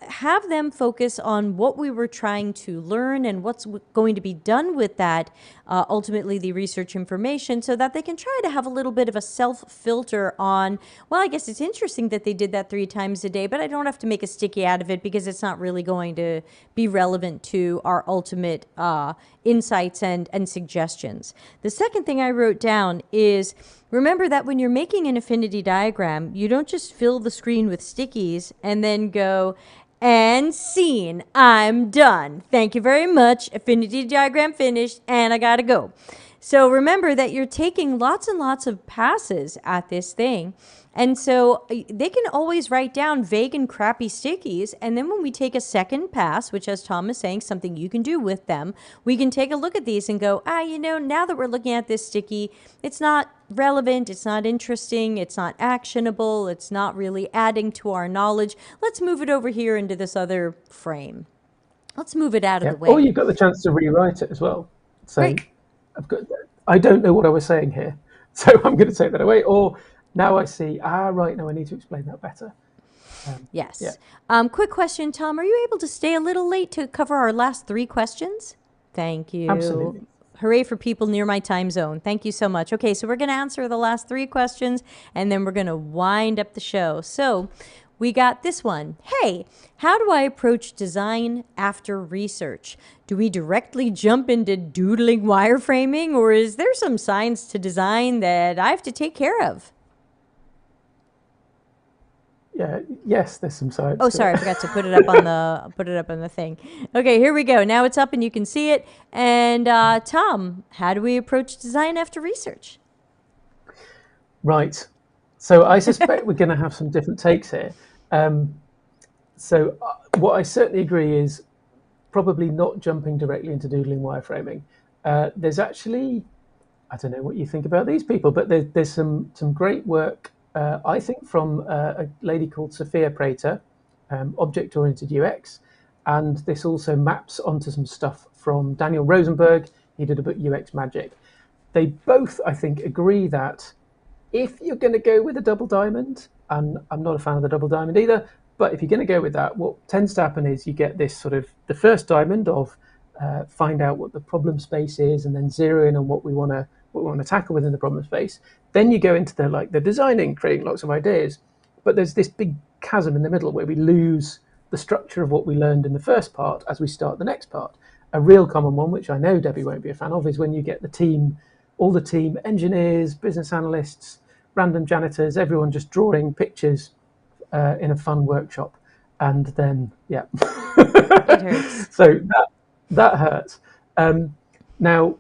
have them focus on what we were trying to learn and what's going to be done with that, ultimately the research information, so that they can try to have a little bit of a self-filter on, well, I guess it's interesting that they did that 3 times a day, but I don't have to make a sticky out of it because it's not really going to be relevant to our ultimate insights and suggestions. The second thing I wrote down is, remember that when you're making an affinity diagram, you don't just fill the screen with stickies and then go, and scene, I'm done. Thank you very much. Affinity diagram finished, and I gotta go. So remember that you're taking lots and lots of passes at this thing. And so they can always write down vague and crappy stickies. And then when we take a second pass, which, as Tom is saying, something you can do with them, we can take a look at these and go, now that we're looking at this sticky, it's not relevant, it's not interesting, it's not actionable, it's not really adding to our knowledge. Let's move it over here into this other frame. Let's move it out of the way. Or you've got the chance to rewrite it as well. So right. I don't know what I was saying here, so I'm going to take that away. Or now I see, right, now I need to explain that better. Yes. Yeah. Quick question, Tom. Are you able to stay a little late to cover our last 3 questions? Thank you. Absolutely. Hooray for people near my time zone. Thank you so much. Okay, so we're going to answer the last 3 questions, and then we're going to wind up the show. So we got this one. Hey, how do I approach design after research? Do we directly jump into doodling wireframing, or is there some science to design that I have to take care of? Yes, there's some science. Oh, sorry, I forgot to put it up on the thing. Okay, here we go. Now it's up and you can see it. And Tom, how do we approach design after research? Right. So I suspect we're going to have some different takes here. So what I certainly agree is probably not jumping directly into doodling wireframing. There's actually, I don't know what you think about these people, but there's some great work I think, from a lady called Sophia Prater, Object-Oriented UX, and this also maps onto some stuff from Daniel Rosenberg. He did a book, UX Magic. They both, I think, agree that if you're going to go with a double diamond, and I'm not a fan of the double diamond either, but if you're going to go with that, what tends to happen is you get this sort of the first diamond of find out what the problem space is, and then zero in on what we want to tackle within the problem space. Then you go into the designing, creating lots of ideas, but there's this big chasm in the middle where we lose the structure of what we learned in the first part as we start the next part. A real common one, which I know Debbie won't be a fan of, is when you get the team, all the team, engineers, business analysts, random janitors, everyone just drawing pictures in a fun workshop, and then It hurts. So that hurts. Now,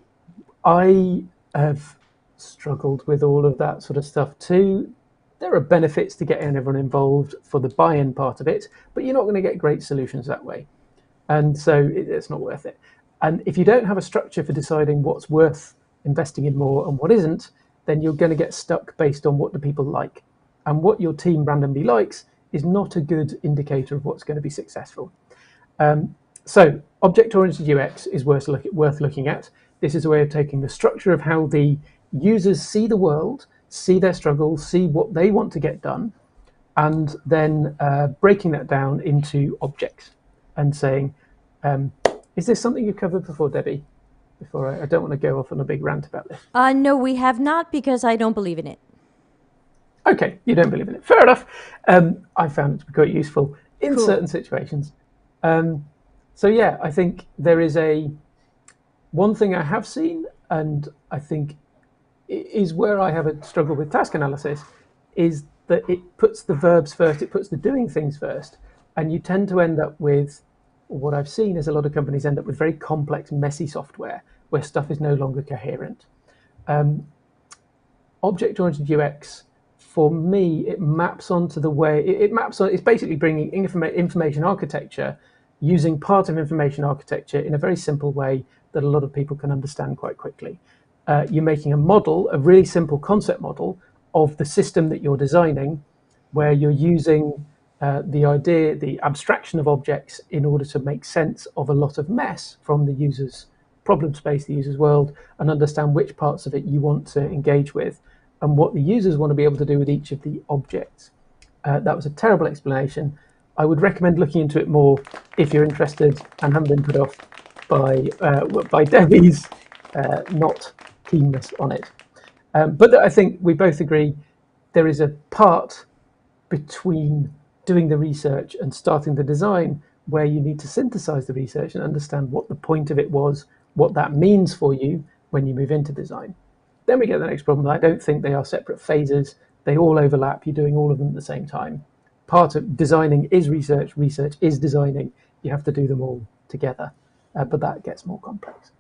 I have struggled with all of that sort of stuff too. There are benefits to getting everyone involved for the buy-in part of it, but you're not going to get great solutions that way, and so it's not worth it. And if you don't have a structure for deciding what's worth investing in more and what isn't, then you're going to get stuck based on what do people like. And what your team randomly likes is not a good indicator of what's going to be successful. So object-oriented UX is worth looking at. This is a way of taking the structure of how the users see the world, see their struggles, see what they want to get done, and then breaking that down into objects and saying, is this something you've covered before, Debbie? Before I don't want to go off on a big rant about this. No, we have not, because I don't believe in it. Okay, you don't believe in it. Fair enough. I found it to be quite useful in certain situations. So yeah, I think there is one thing I have seen, and I think is where I have a struggle with task analysis, is that it puts the verbs first, it puts the doing things first, and you tend to end up with, what I've seen is a lot of companies end up with very complex, messy software where stuff is no longer coherent. Object-oriented UX, for me, it maps onto the way, it's basically bringing information architecture, using part of information architecture in a very simple way that a lot of people can understand quite quickly. You're making a model, a really simple concept model of the system that you're designing, where you're using the abstraction of objects in order to make sense of a lot of mess from the user's problem space, the user's world, and understand which parts of it you want to engage with and what the users want to be able to do with each of the objects. That was a terrible explanation. I would recommend looking into it more if you're interested and haven't been put off by Debbie's not keenness on it. But I think we both agree there is a part between doing the research and starting the design where you need to synthesize the research and understand what the point of it was, what that means for you when you move into design. Then we get the next problem. I don't think they are separate phases. They all overlap. You're doing all of them at the same time. Part of designing is research. Research is designing. You have to do them all together, but that gets more complex.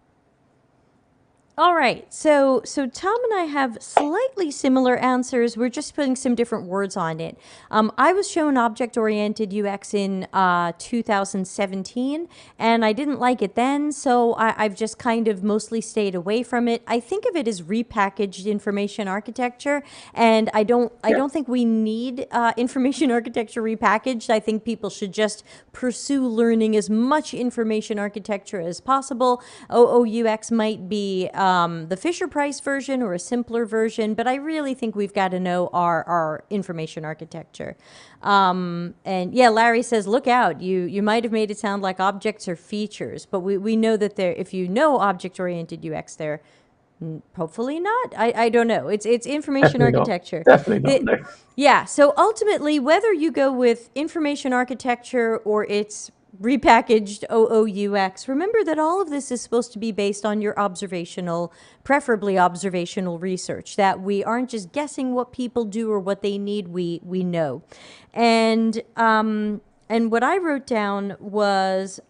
All right, so Tom and I have slightly similar answers. We're just putting some different words on it. I was shown object-oriented UX in 2017, and I didn't like it then, so I've just kind of mostly stayed away from it. I think of it as repackaged information architecture, and I don't think we need information architecture repackaged. I think people should just pursue learning as much information architecture as possible. OOUX might be the Fisher-Price version or a simpler version, but I really think we've got to know our information architecture. And yeah, Larry says, look out, you might have made it sound like objects are features, but we know that if you know object-oriented UX, they're hopefully not. I don't know. It's information architecture. Definitely not. No. Yeah. So ultimately, whether you go with information architecture or it's repackaged OOUX, remember that all of this is supposed to be based on your preferably observational research, that we aren't just guessing what people do or what they need, we know. And what I wrote down was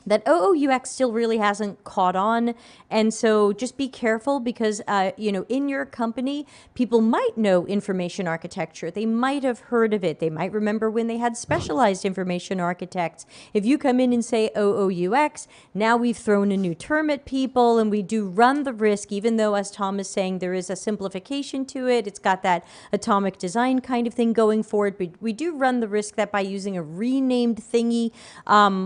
that OOUX still really hasn't caught on. And so just be careful because, in your company, people might know information architecture. They might have heard of it. They might remember when they had specialized information architects. If you come in and say OOUX, now we've thrown a new term at people, and we do run the risk, even though, as Tom is saying, there is a simplification to it. It's got that atomic design kind of thing going for it. But we do run the risk that by using a renamed thingy,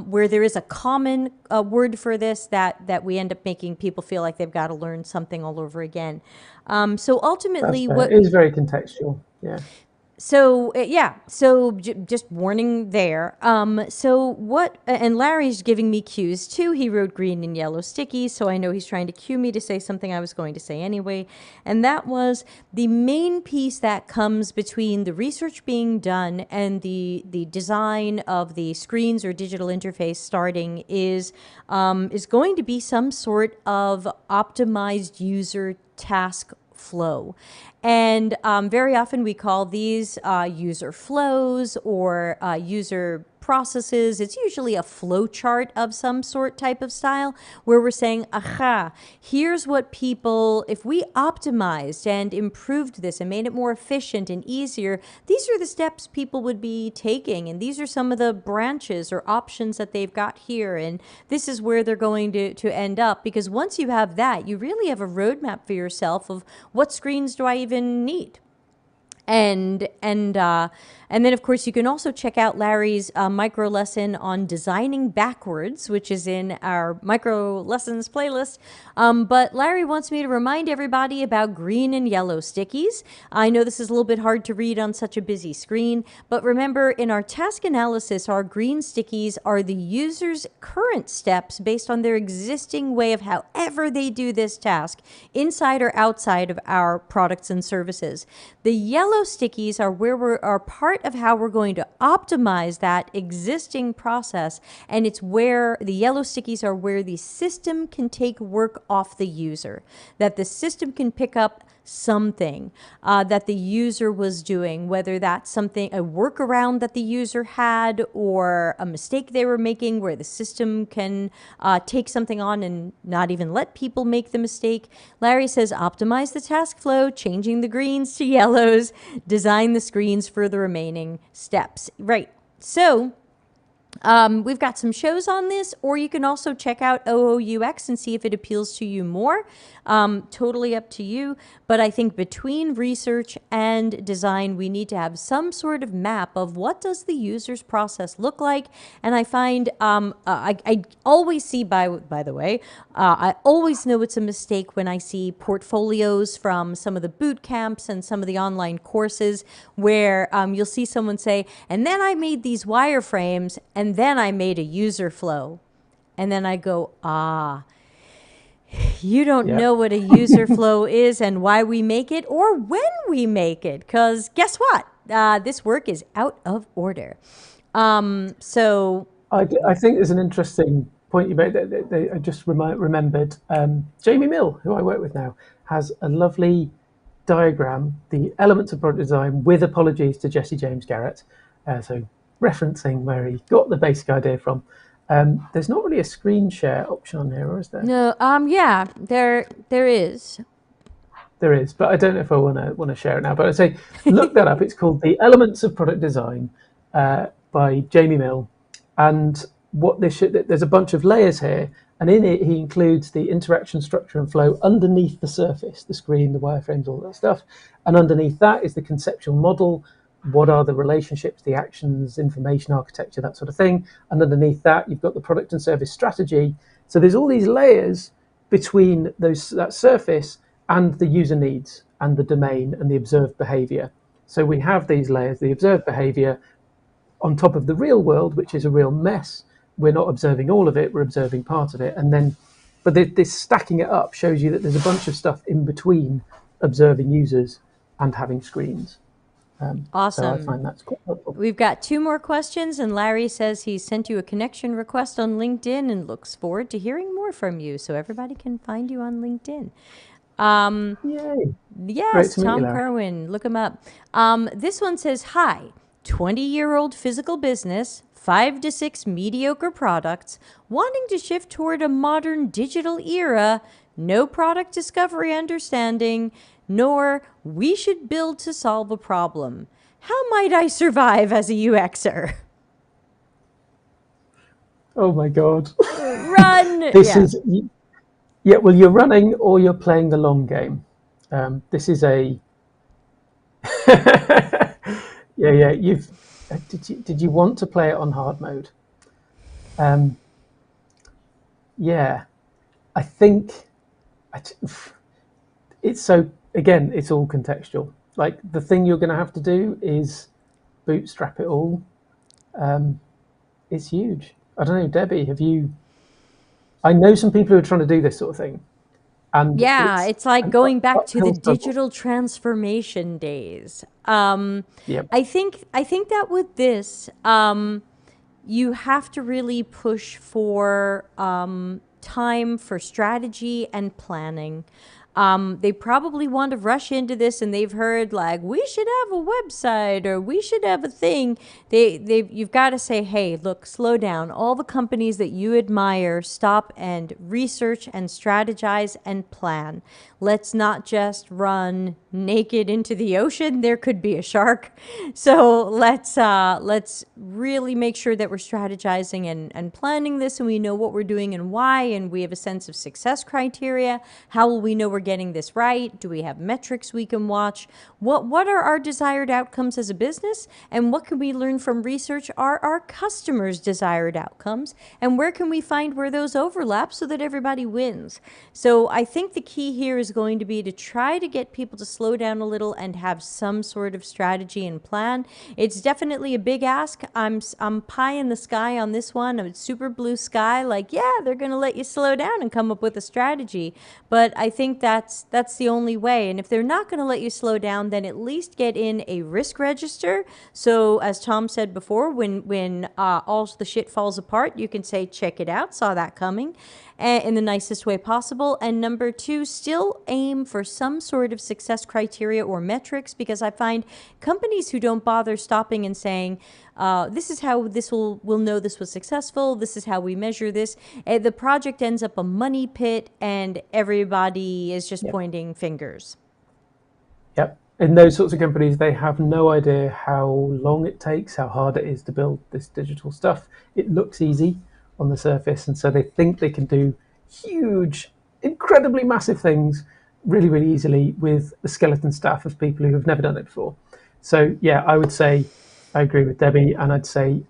where there is a common word for this, that we end up making people feel like they've got to learn something all over again. So ultimately, It is very contextual. Yeah. So just warning there. And Larry's giving me cues too. He wrote green and yellow stickies, so I know he's trying to cue me to say something I was going to say anyway. And that was the main piece that comes between the research being done and the design of the screens or digital interface starting is going to be some sort of optimized user task flow. And very often we call these user flows or user processes. It's usually a flow chart of some sort type of style where we're saying, aha, here's what people, if we optimized and improved this and made it more efficient and easier, these are the steps people would be taking. And these are some of the branches or options that they've got here. And this is where they're going to end up. Because once you have that, you really have a roadmap for yourself of what screens do I even need. And then, of course, you can also check out Larry's micro lesson on designing backwards, which is in our micro lessons playlist. But Larry wants me to remind everybody about green and yellow stickies. I know this is a little bit hard to read on such a busy screen, but remember, in our task analysis, our green stickies are the user's current steps based on their existing way of however they do this task, inside or outside of our products and services. The yellow stickies are where are part of how we're going to optimize that existing process, and it's where the yellow stickies are where the system can take work off the user, that the system can pick up something that the user was doing, whether that's something, a workaround that the user had or a mistake they were making where the system can take something on and not even let people make the mistake. Larry says optimize the task flow, changing the greens to yellows, design the screens for the remaining steps. Right. So we've got some shows on this, or you can also check out OOUX and see if it appeals to you more. Totally up to you. But I think between research and design, we need to have some sort of map of what does the user's process look like. And I find I always see, by the way, I always know it's a mistake when I see portfolios from some of the boot camps and some of the online courses where you'll see someone say, and then I made these wireframes and then I made a user flow. And then I go, you don't know what a user flow is and why we make it or when we make it. Because guess what? This work is out of order. So I think there's an interesting point you made. I just remembered Jamie Mill, who I work with now, has a lovely diagram, the elements of product design, with apologies to Jesse James Garrett. So referencing where he got the basic idea from. There's not really a screen share option on here, or is there? No, yeah, there is. There is, but I don't know if I want to share it now. But I'd say look that up. It's called The Elements of Product Design by Jamie Mill, and there's a bunch of layers here, and in it he includes the interaction structure and flow underneath the surface, the screen, the wireframes, all that stuff, and underneath that is the conceptual model. What are the relationships, the actions, information architecture, that sort of thing. And underneath that, you've got the product and service strategy. So there's all these layers between that surface and the user needs and the domain and the observed behavior. So we have these layers, the observed behavior on top of the real world, which is a real mess. We're not observing all of it, we're observing part of it. And then, but this stacking it up shows you that there's a bunch of stuff in between observing users and having screens. Awesome. So I find that's quite helpful. We've got 2 more questions, and Larry says he sent you a connection request on LinkedIn and looks forward to hearing more from you, so everybody can find you on LinkedIn. Yay. Yes, Tom Kerwin, look him up. This one says, hi, 20-year-old physical business, 5 to 6 mediocre products, wanting to shift toward a modern digital era, no product discovery understanding, nor we should build to solve a problem. How might I survive as a UXer? Oh my God. Run! This Yeah. is, yeah, well, you're running or you're playing the long game. This is a, yeah, did you want to play it on hard mode? Yeah, I think it's so, again, it's all contextual. Like, the thing you're going to have to do is bootstrap it all. It's huge. I don't know, Debbie, have you? I know some people who are trying to do this sort of thing, and Yeah, it's it's like an going back to the uphill struggle. digital transformation days. Yep. I think that with this, you have to really push for time for strategy and planning. They probably want to rush into this, and they've heard like we should have a website or we should have a thing. You've got to say, hey, look, slow down. All the companies that you admire, stop and research and strategize and plan. Let's not just run naked into the ocean. There could be a shark. So let's really make sure that we're strategizing and planning this, and we know what we're doing and why, and we have a sense of success criteria. How will we know we're getting this right? Do we have metrics we can watch? What are our desired outcomes as a business, and what can we learn from research are our customers' desired outcomes, and where can we find where those overlap so that everybody wins? So I think the key here is going to be to try to get people to slow down a little and have some sort of strategy and plan. It's definitely a big ask. I'm pie in the sky on this one. It's super blue sky. Like, yeah, they're going to let you slow down and come up with a strategy. But I think that's the only way. And if they're not going to let you slow down, then at least get in a risk register. So as Tom said before, when all the shit falls apart, you can say, check it out, saw that coming, in the nicest way possible. And number two, still aim for some sort of success criteria or metrics, because I find companies who don't bother stopping and saying, this is how we'll know this was successful, this is how we measure this, the project ends up a money pit and everybody is just Yep. pointing fingers. Yep. In those sorts of companies, they have no idea how long it takes, how hard it is to build this digital stuff. It looks easy on the surface, and so they think they can do huge, incredibly massive things really, really easily with a skeleton staff of people who have never done it before. So yeah, I would say I agree with Debbie, and I'd say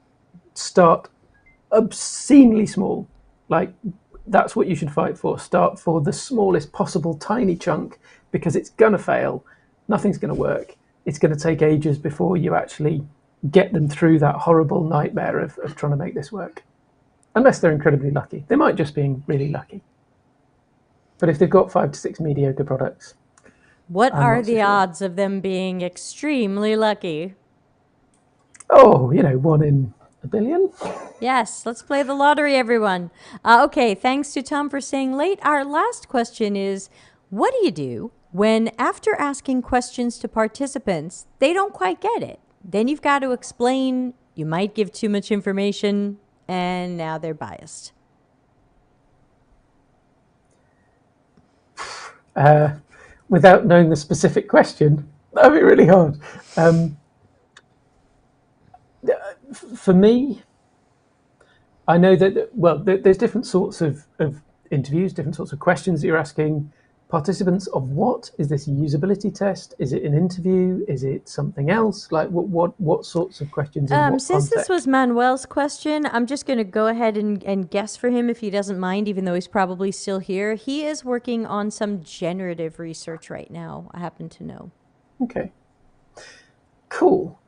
start obscenely small. Like, that's what you should fight for. Start for the smallest possible tiny chunk, because it's gonna fail. Nothing's gonna work. It's gonna take ages before you actually get them through that horrible nightmare of trying to make this work. Unless they're incredibly lucky. They might just be really lucky. But if they've got 5 to 6 mediocre products, What I'm are not so the sure. odds of them being extremely lucky? Oh, 1 in a billion? Yes, let's play the lottery, everyone. Okay, thanks to Tom for staying late. Our last question is, what do you do when, after asking questions to participants, they don't quite get it? Then you've got to explain, you might give too much information, and now they're biased. Without knowing the specific question, that would be really hard. For me, I know that, well, there's different sorts of interviews, different sorts of questions that you're asking participants of. What is this, a usability test? Is it an interview? Is it something else? Like, what sorts of questions in what Since this context? was Manuel's question, I'm just going to go ahead and guess for him if he doesn't mind, even though he's probably still here. He is working on some generative research right now, I happen to know. Okay, cool.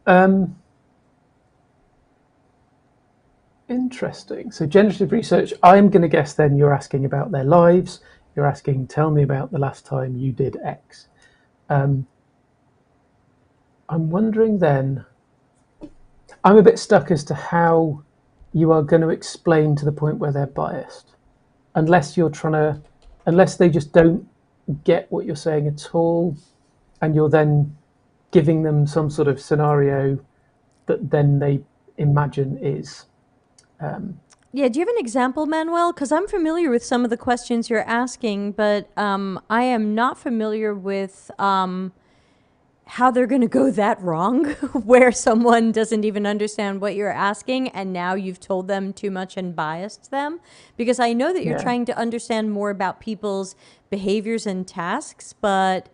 Interesting. So generative research, I'm going to guess then you're asking about their lives. You're asking, tell me about the last time you did X. I'm wondering then, I'm a bit stuck as to how you are going to explain to the point where they're biased. Unless they just don't get what you're saying at all, and you're then giving them some sort of scenario that then they imagine is. Yeah, do you have an example, Manuel? Because I'm familiar with some of the questions you're asking, but I am not familiar with how they're going to go that wrong, where someone doesn't even understand what you're asking, and now you've told them too much and biased them. Because I know that you're Yeah. trying to understand more about people's behaviors and tasks, but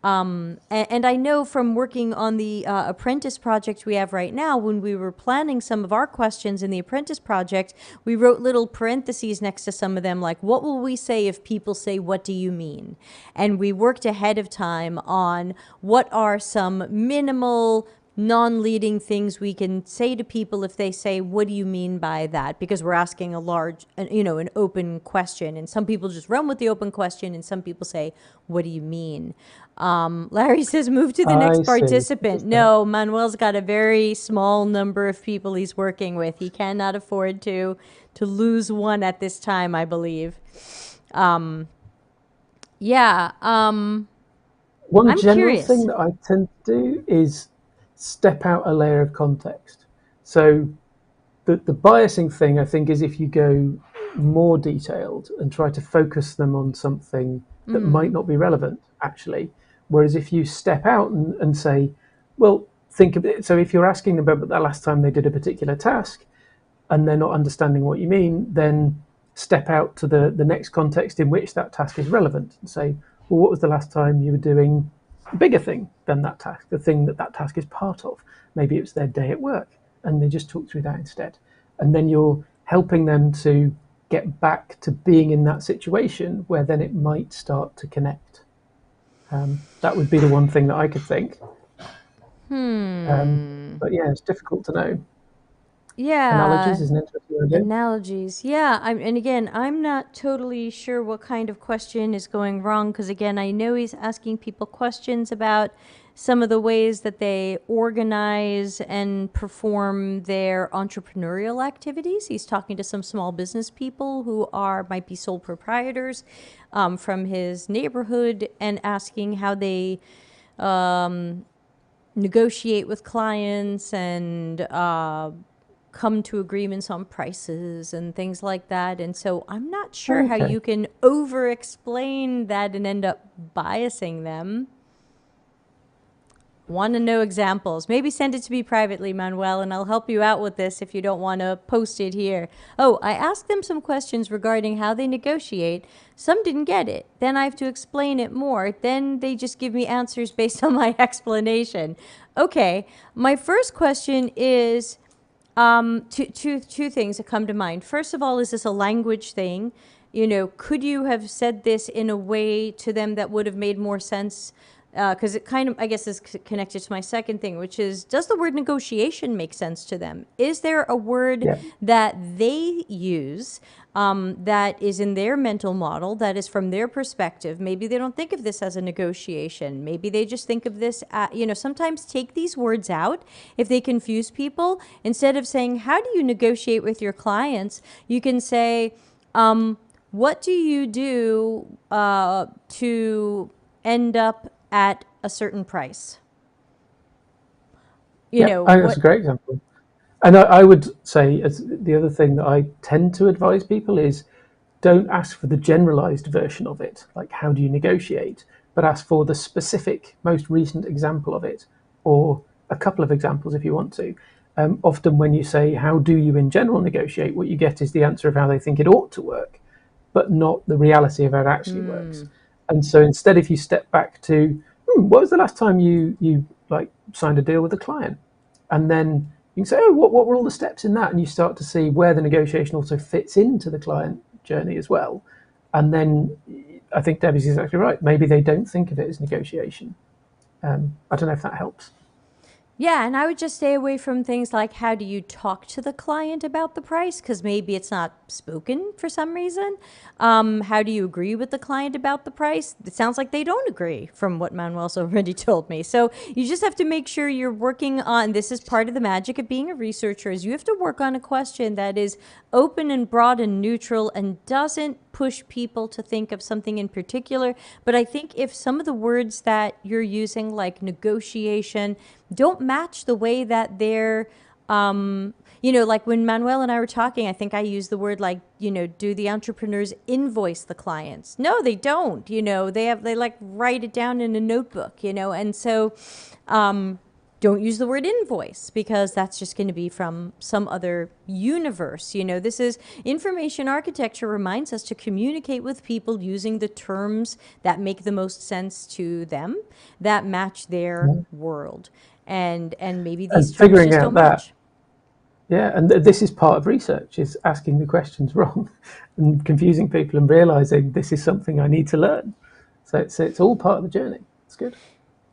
and I know from working on the apprentice project we have right now, when we were planning some of our questions in the apprentice project, we wrote little parentheses next to some of them, like, what will we say if people say, what do you mean? And we worked ahead of time on what are some minimal non-leading things we can say to people if they say, what do you mean by that? Because we're asking a large, an open question, and some people just run with the open question, and some people say, what do you mean? Larry says, move to the I next see. participant. Just that. No, Manuel's got a very small number of people he's working with. He cannot afford to lose one at this time, I believe. Yeah. One I'm general thing curious. that I tend to do is step out a layer of context. So the biasing thing, I think, is if you go more detailed and try to focus them on something that might not be relevant, actually. Whereas if you step out and say, well, think of it. So if you're asking them about the last time they did a particular task and they're not understanding what you mean, then step out to the next context in which that task is relevant and say, well, what was the last time you were doing a bigger thing than that task, the thing that that task is part of? Maybe it was their day at work, and they just talk through that instead. And then you're helping them to get back to being in that situation where then it might start to connect. That would be the one thing that I could think. But yeah, it's difficult to know. Analogies Yeah. is an interesting idea. Analogies. Yeah. And again, I'm not totally sure what kind of question is going wrong because, again, I know he's asking people questions about some of the ways that they organize and perform their entrepreneurial activities. He's talking to some small business people who might be sole proprietors from his neighborhood and asking how they um, negotiate with clients and come to agreements on prices and things like that. And so I'm not sure how Okay. you can over explain that and end up biasing them. Want to know examples? Maybe send it to me privately, Manuel, and I'll help you out with this if you don't want to post it here. Oh, I asked them some questions regarding how they negotiate. Some didn't get it. Then I have to explain it more. Then they just give me answers based on my explanation. Okay, my first question is two things that come to mind. First of all, is this a language thing? Could you have said this in a way to them that would have made more sense? Because it kind of, I guess, is connected to my second thing, which is, does the word negotiation make sense to them? Is there a word Yeah. that they use that is in their mental model, that is from their perspective? Maybe they don't think of this as a negotiation. Maybe they just think of this, sometimes take these words out if they confuse people. Instead of saying, how do you negotiate with your clients? You can say, what do you do to end up at a certain price? Yeah, I think that's a What? great example. And I would say, as the other thing that I tend to advise people is don't ask for the generalized version of it, like how do you negotiate, but ask for the specific, most recent example of it, or a couple of examples if you want to. Often, when you say, how do you in general negotiate, what you get is the answer of how they think it ought to work, but not the reality of how it actually works. And so instead, if you step back to, what was the last time you like signed a deal with a client? And then you can say, oh, what were all the steps in that? And you start to see where the negotiation also fits into the client journey as well. And then I think Debbie's exactly right. Maybe they don't think of it as negotiation. I don't know if that helps. Yeah, and I would just stay away from things like, how do you talk to the client about the price? Because maybe it's not spoken for some reason. How do you agree with the client about the price? It sounds like they don't agree from what Manuel's already told me. So you just have to make sure you're working on, this is part of the magic of being a researcher, is you have to work on a question that is open and broad and neutral and doesn't push people to think of something in particular. But I think if some of the words that you're using, like negotiation, don't match the way that they're like when Manuel and I were talking, I think I used the word like, do the entrepreneurs invoice the clients? No, they don't. They like write it down in a notebook, and so don't use the word invoice because that's just going to be from some other universe. This is information architecture reminds us to communicate with people using the terms that make the most sense to them, that match their world. And maybe these And terms figuring just out don't that, match. yeah, and this is part of research, is asking the questions wrong and confusing people and realizing this is something I need to learn. So it's all part of the journey. It's good.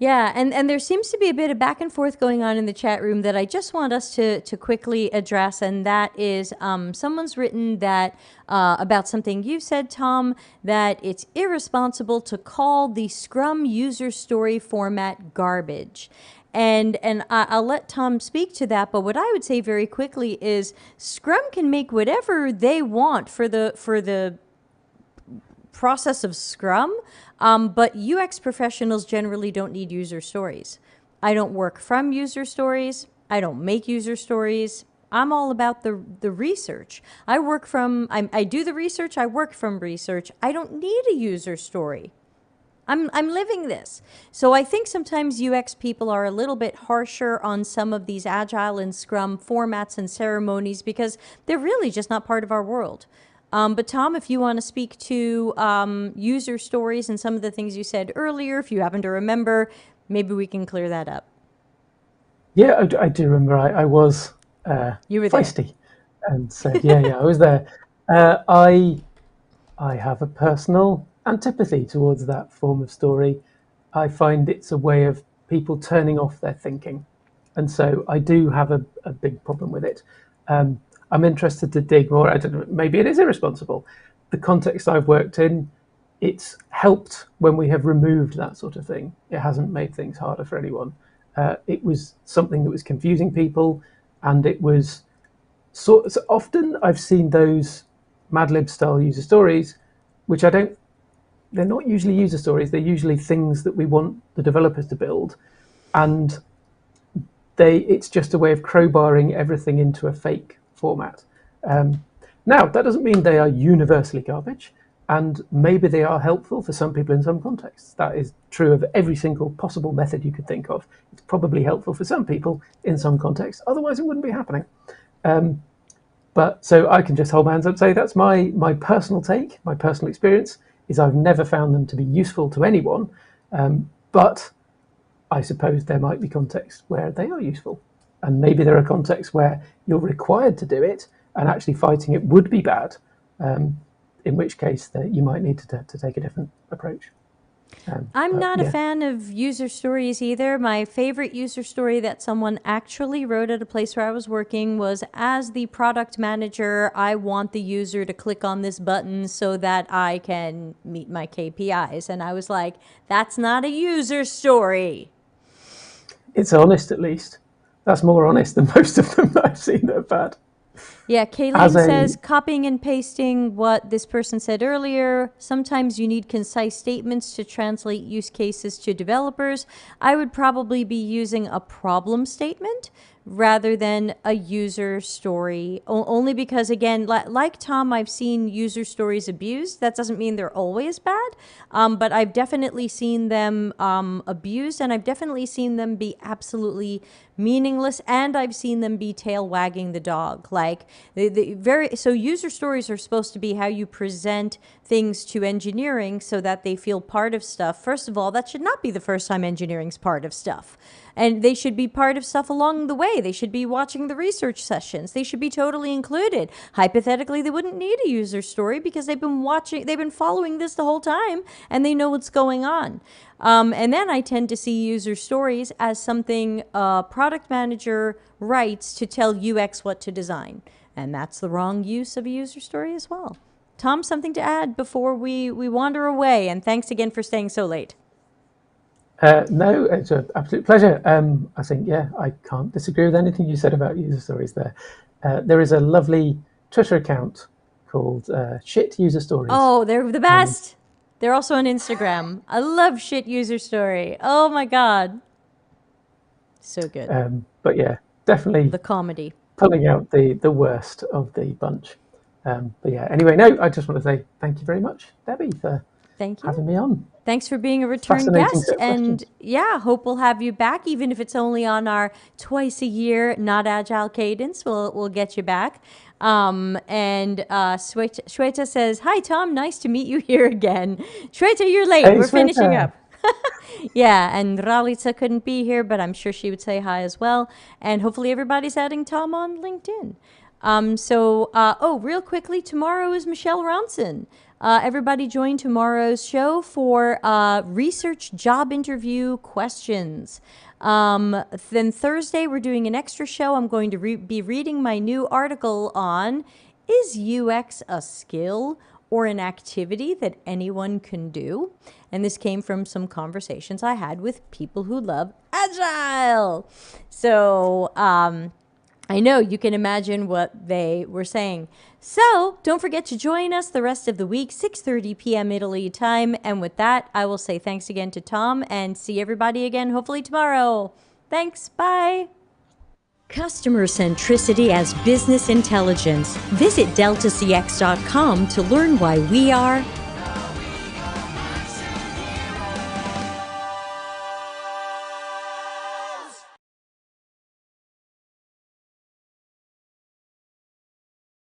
Yeah, and there seems to be a bit of back and forth going on in the chat room that I just want us to quickly address, and that is someone's written that about something you said, Tom, that it's irresponsible to call the Scrum user story format garbage. And I'll let Tom speak to that, but what I would say very quickly is Scrum can make whatever they want for the process of Scrum, but UX professionals generally don't need user stories. I don't work from user stories. I don't make user stories. I'm all about the research. I do the research. I work from research. I don't need a user story. I'm living this. So I think sometimes UX people are a little bit harsher on some of these Agile and Scrum formats and ceremonies because they're really just not part of our world. But Tom, if you want to speak to user stories and some of the things you said earlier, if you happen to remember, maybe we can clear that up. Yeah, I do remember. I was You were there. feisty and said, yeah, I was there. I have a personal antipathy towards that form of story. I find it's a way of people turning off their thinking. And so I do have a big problem with it. I'm interested to dig more. I don't know, maybe it is irresponsible. The context I've worked in, it's helped when we have removed that sort of thing. It hasn't made things harder for anyone. It was something that was confusing people, and it was so often I've seen those Mad Lib style user stories, which they're not usually user stories. They're usually things that we want the developers to build, and it's just a way of crowbarring everything into a fake format. Now, that doesn't mean they are universally garbage, and maybe they are helpful for some people in some contexts. That is true of every single possible method you could think of. It's probably helpful for some people in some contexts, otherwise it wouldn't be happening. But so I can just hold my hands up and say that's my personal take, my personal experience, is I've never found them to be useful to anyone, but I suppose there might be contexts where they are useful. And maybe there are contexts where you're required to do it and actually fighting it would be bad, in which case you might need to take a different approach. I'm not a fan of user stories either. My favorite user story that someone actually wrote at a place where I was working was, as the product manager, I want the user to click on this button so that I can meet my KPIs. And I was like, that's not a user story. It's honest, at least. That's more honest than most of them that I've seen that are bad. Yeah, Kayleen says, copying and pasting what this person said earlier. Sometimes you need concise statements to translate use cases to developers. I would probably be using a problem statement rather than a user story, only because, again, like Tom, I've seen user stories abused. That doesn't mean they're always bad, but I've definitely seen them abused, and I've definitely seen them be absolutely meaningless, and I've seen them be tail wagging the dog. Like so user stories are supposed to be how you present things to engineering so that they feel part of stuff. First of all, that should not be the first time engineering's part of stuff. And they should be part of stuff along the way. They should be watching the research sessions. They should be totally included. Hypothetically, they wouldn't need a user story because they've been following this the whole time and they know what's going on. And then I tend to see user stories as something a product manager writes to tell UX what to design. And that's the wrong use of a user story as well. Tom, something to add before we wander away? And thanks again for staying so late. No, it's an absolute pleasure. I think, I can't disagree with anything you said about user stories there. There is a lovely Twitter account called Shit User Stories. Oh, they're the best. They're also on Instagram. I love Shit User Story. Oh, my God. So good. But yeah, definitely the comedy. pulling out the worst of the bunch. But yeah, anyway, no, I just want to say thank you very much, Debbie, for Thank you. having me on. Thanks for being a return Fascinating guest. set of And questions. yeah, hope we'll have you back, even if it's only on our twice a year not agile cadence. We'll get you back. And Shweta says, "Hi Tom, nice to meet you here again." Shweta, you're late. Hey, We're finishing Sweta. up. Yeah, and Ralitza couldn't be here, but I'm sure she would say hi as well. And hopefully everybody's adding Tom on LinkedIn. Real quickly, tomorrow is Michelle Ronson. Everybody join tomorrow's show for research job interview questions. Then Thursday, we're doing an extra show. I'm going to be reading my new article on, is UX a skill or an activity that anyone can do? And this came from some conversations I had with people who love Agile. So, I know you can imagine what they were saying. So don't forget to join us the rest of the week, 6:30 p.m. Italy time. And with that, I will say thanks again to Tom and see everybody again hopefully tomorrow. Thanks. Bye. Customer centricity as business intelligence. Visit deltacx.com to learn why we are